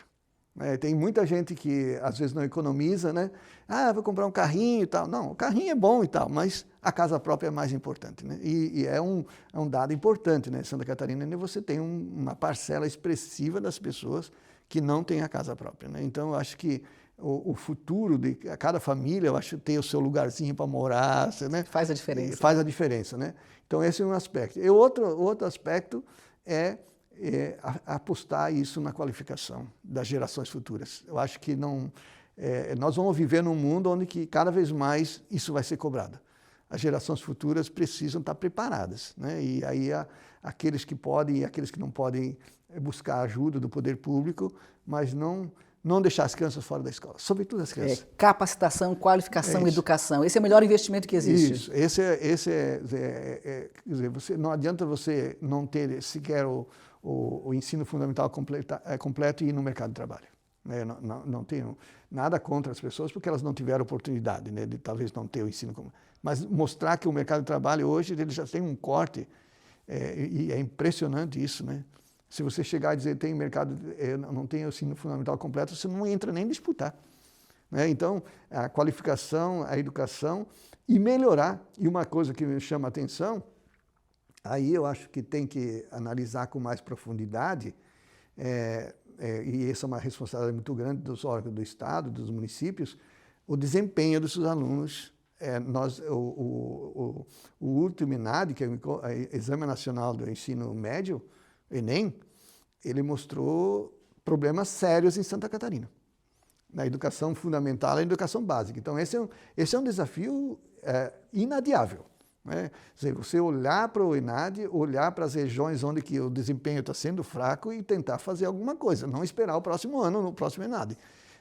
Tem muita gente que às vezes não economiza, né? Vou comprar um carrinho e tal. Não, o carrinho é bom e tal, mas a casa própria é mais importante, né? E é um dado importante, né? Em Santa Catarina ainda você tem uma parcela expressiva das pessoas que não têm a casa própria, né? Então, eu acho que o futuro de cada família, eu acho, ter o seu lugarzinho para morar, né? Faz a diferença. Faz a diferença, né? Então, esse é um aspecto. E outro aspecto é apostar isso na qualificação das gerações futuras. Eu acho que nós vamos viver num mundo onde que cada vez mais isso vai ser cobrado. As gerações futuras precisam estar preparadas, né? E aí aqueles que podem e aqueles que não podem buscar ajuda do poder público, mas não deixar as crianças fora da escola, sobretudo as crianças. Capacitação, qualificação, educação. Esse é o melhor investimento que existe. Isso. Quer dizer, não adianta você não ter sequer o ensino fundamental completo e ir no mercado de trabalho. Não tenho nada contra as pessoas porque elas não tiveram oportunidade, né, de talvez não ter o ensino completo. Mas mostrar que o mercado de trabalho hoje ele já tem um corte, e é impressionante isso, né? Se você chegar e dizer tem mercado, não tem o ensino fundamental completo, você não entra nem disputar, né? Então, a qualificação, a educação e melhorar. E uma coisa que me chama a atenção, aí eu acho que tem que analisar com mais profundidade, e essa é uma responsabilidade muito grande dos órgãos do Estado, dos municípios, o desempenho dos seus alunos. O último ENAD, que é o Exame Nacional do Ensino Médio, Enem, ele mostrou problemas sérios em Santa Catarina, na educação fundamental e na educação básica. Então, esse é um desafio inadiável, né? Quer dizer, você olhar para o ENAD, olhar para as regiões onde que o desempenho está sendo fraco e tentar fazer alguma coisa, não esperar o próximo ano, no próximo ENAD,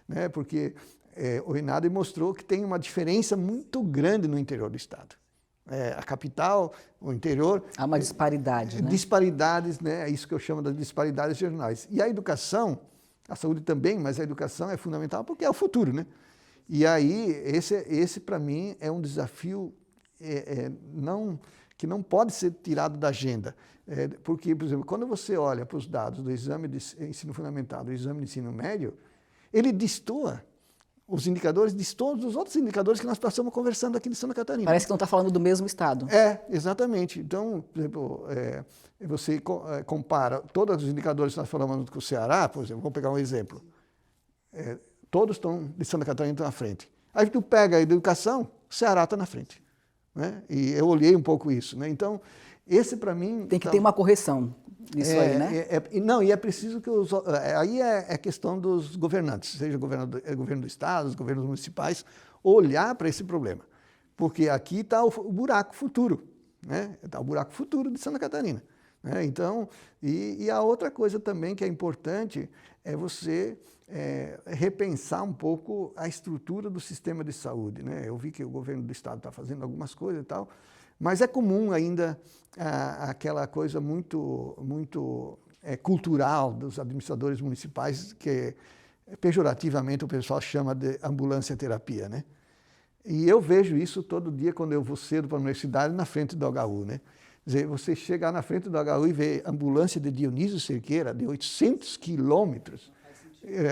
né? Porque o ENAD mostrou que tem uma diferença muito grande no interior do estado. A capital, o interior... Há uma disparidade, né? Disparidades, né? É isso que eu chamo de disparidades regionais. E a educação, a saúde também, mas a educação é fundamental porque é o futuro, né? E aí, esse para mim é um desafio que não pode ser tirado da agenda. Porque, por exemplo, quando você olha para os dados do exame de ensino fundamental, do exame de ensino médio, ele destoa os indicadores de todos os outros indicadores que nós passamos conversando aqui de Santa Catarina. Parece que não está falando do mesmo estado. Exatamente. Então, por exemplo, você compara todos os indicadores que nós falamos com o Ceará, por exemplo, vamos pegar um exemplo. Todos de Santa Catarina estão na frente. Aí tu pega a educação, o Ceará está na frente. Né? E eu olhei um pouco isso. Né? Então, esse para mim... Tem que ter uma correção nisso aí, né? Não, e é preciso que aí é questão dos governantes, seja governo do Estado, os governos municipais, olhar para esse problema. Porque aqui está o buraco futuro. Né? Está o buraco futuro de Santa Catarina. Né? Então, e a outra coisa também que é importante é você repensar um pouco a estrutura do sistema de saúde. Né? Eu vi que o governo do Estado está fazendo algumas coisas e tal, mas é comum ainda aquela coisa muito cultural dos administradores municipais, que pejorativamente o pessoal chama de ambulância-terapia. Né? E eu vejo isso todo dia quando eu vou cedo para a universidade na frente do HU. Né? Quer dizer, você chegar na frente do HU e ver ambulância de Dionísio Cerqueira, de 800 quilômetros,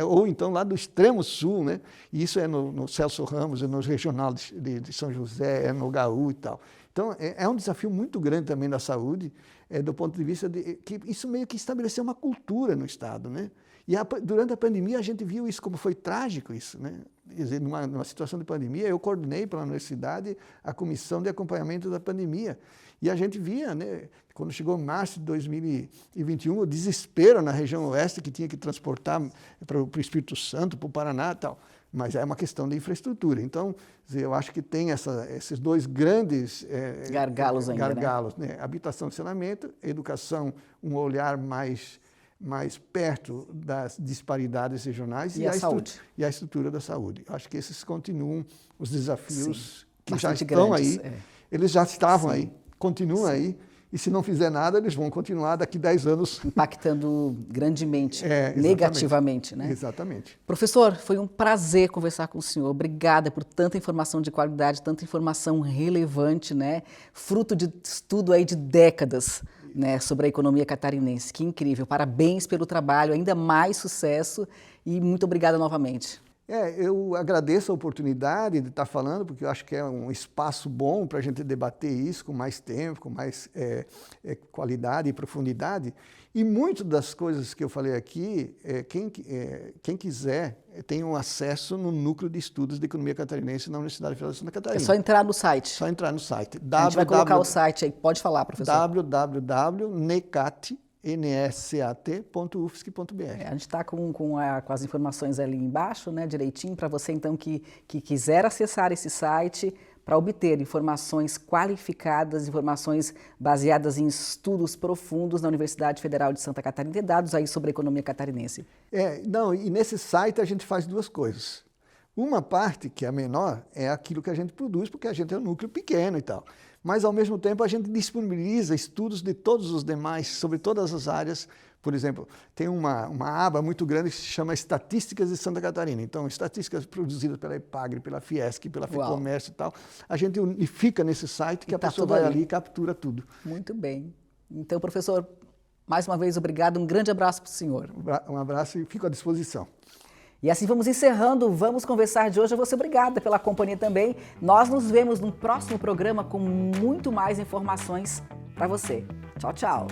ou então lá do extremo sul, né? E isso é no Celso Ramos, é no regional de São José, é no HU e tal. Então, é um desafio muito grande também da saúde, do ponto de vista de que isso meio que estabeleceu uma cultura no Estado, né? E durante a pandemia a gente viu isso, como foi trágico isso, né? Quer dizer, numa situação de pandemia, eu coordenei pela universidade a comissão de acompanhamento da pandemia. E a gente via, né, quando chegou março de 2021, o desespero na região oeste, que tinha que transportar para o Espírito Santo, para o Paraná e tal. Mas é uma questão de infraestrutura. Então, eu acho que tem esses dois grandes gargalos ainda, né? Habitação e saneamento, educação, um olhar mais perto das disparidades regionais e a saúde. E a estrutura da saúde. Acho que esses continuam os desafios que já bastante estão grandes, aí. Eles já estavam Sim. aí, continuam Sim. aí. E se não fizer nada, eles vão continuar daqui 10 anos. Impactando grandemente, negativamente, né? Exatamente. Professor, foi um prazer conversar com o senhor. Obrigada por tanta informação de qualidade, tanta informação relevante, né? Fruto de estudo aí de décadas, né, sobre a economia catarinense. Que incrível. Parabéns pelo trabalho, ainda mais sucesso e muito obrigada novamente. Eu agradeço a oportunidade de estar falando, porque eu acho que é um espaço bom para a gente debater isso com mais tempo, com mais qualidade e profundidade. E muitas das coisas que eu falei aqui, quem quiser tem um acesso no Núcleo de Estudos de Economia Catarinense na Universidade Federal de Santa Catarina. É só entrar no site. Só entrar no site. A gente vai colocar o site aí. Pode falar, professor. www.necat.ufsc.br. A gente está com as informações ali embaixo, né, direitinho, para você então que quiser acessar esse site para obter informações qualificadas, informações baseadas em estudos profundos na Universidade Federal de Santa Catarina e dados aí sobre a economia catarinense. E nesse site a gente faz duas coisas. Uma parte, que é a menor, é aquilo que a gente produz, porque a gente é um núcleo pequeno e tal. Mas, ao mesmo tempo, a gente disponibiliza estudos de todos os demais, sobre todas as áreas. Por exemplo, tem uma aba muito grande que se chama Estatísticas de Santa Catarina. Então, estatísticas produzidas pela EPAGRE, pela Fiesc, pela FEComércio e tal. A gente unifica nesse site que a pessoa vai ali e captura tudo. Muito bem. Então, professor, mais uma vez, obrigado. Um grande abraço para o senhor. Um abraço e fico à disposição. E assim vamos encerrando, Vamos Conversar de hoje. Você obrigada pela companhia também. Nós nos vemos no próximo programa com muito mais informações para você. Tchau, tchau.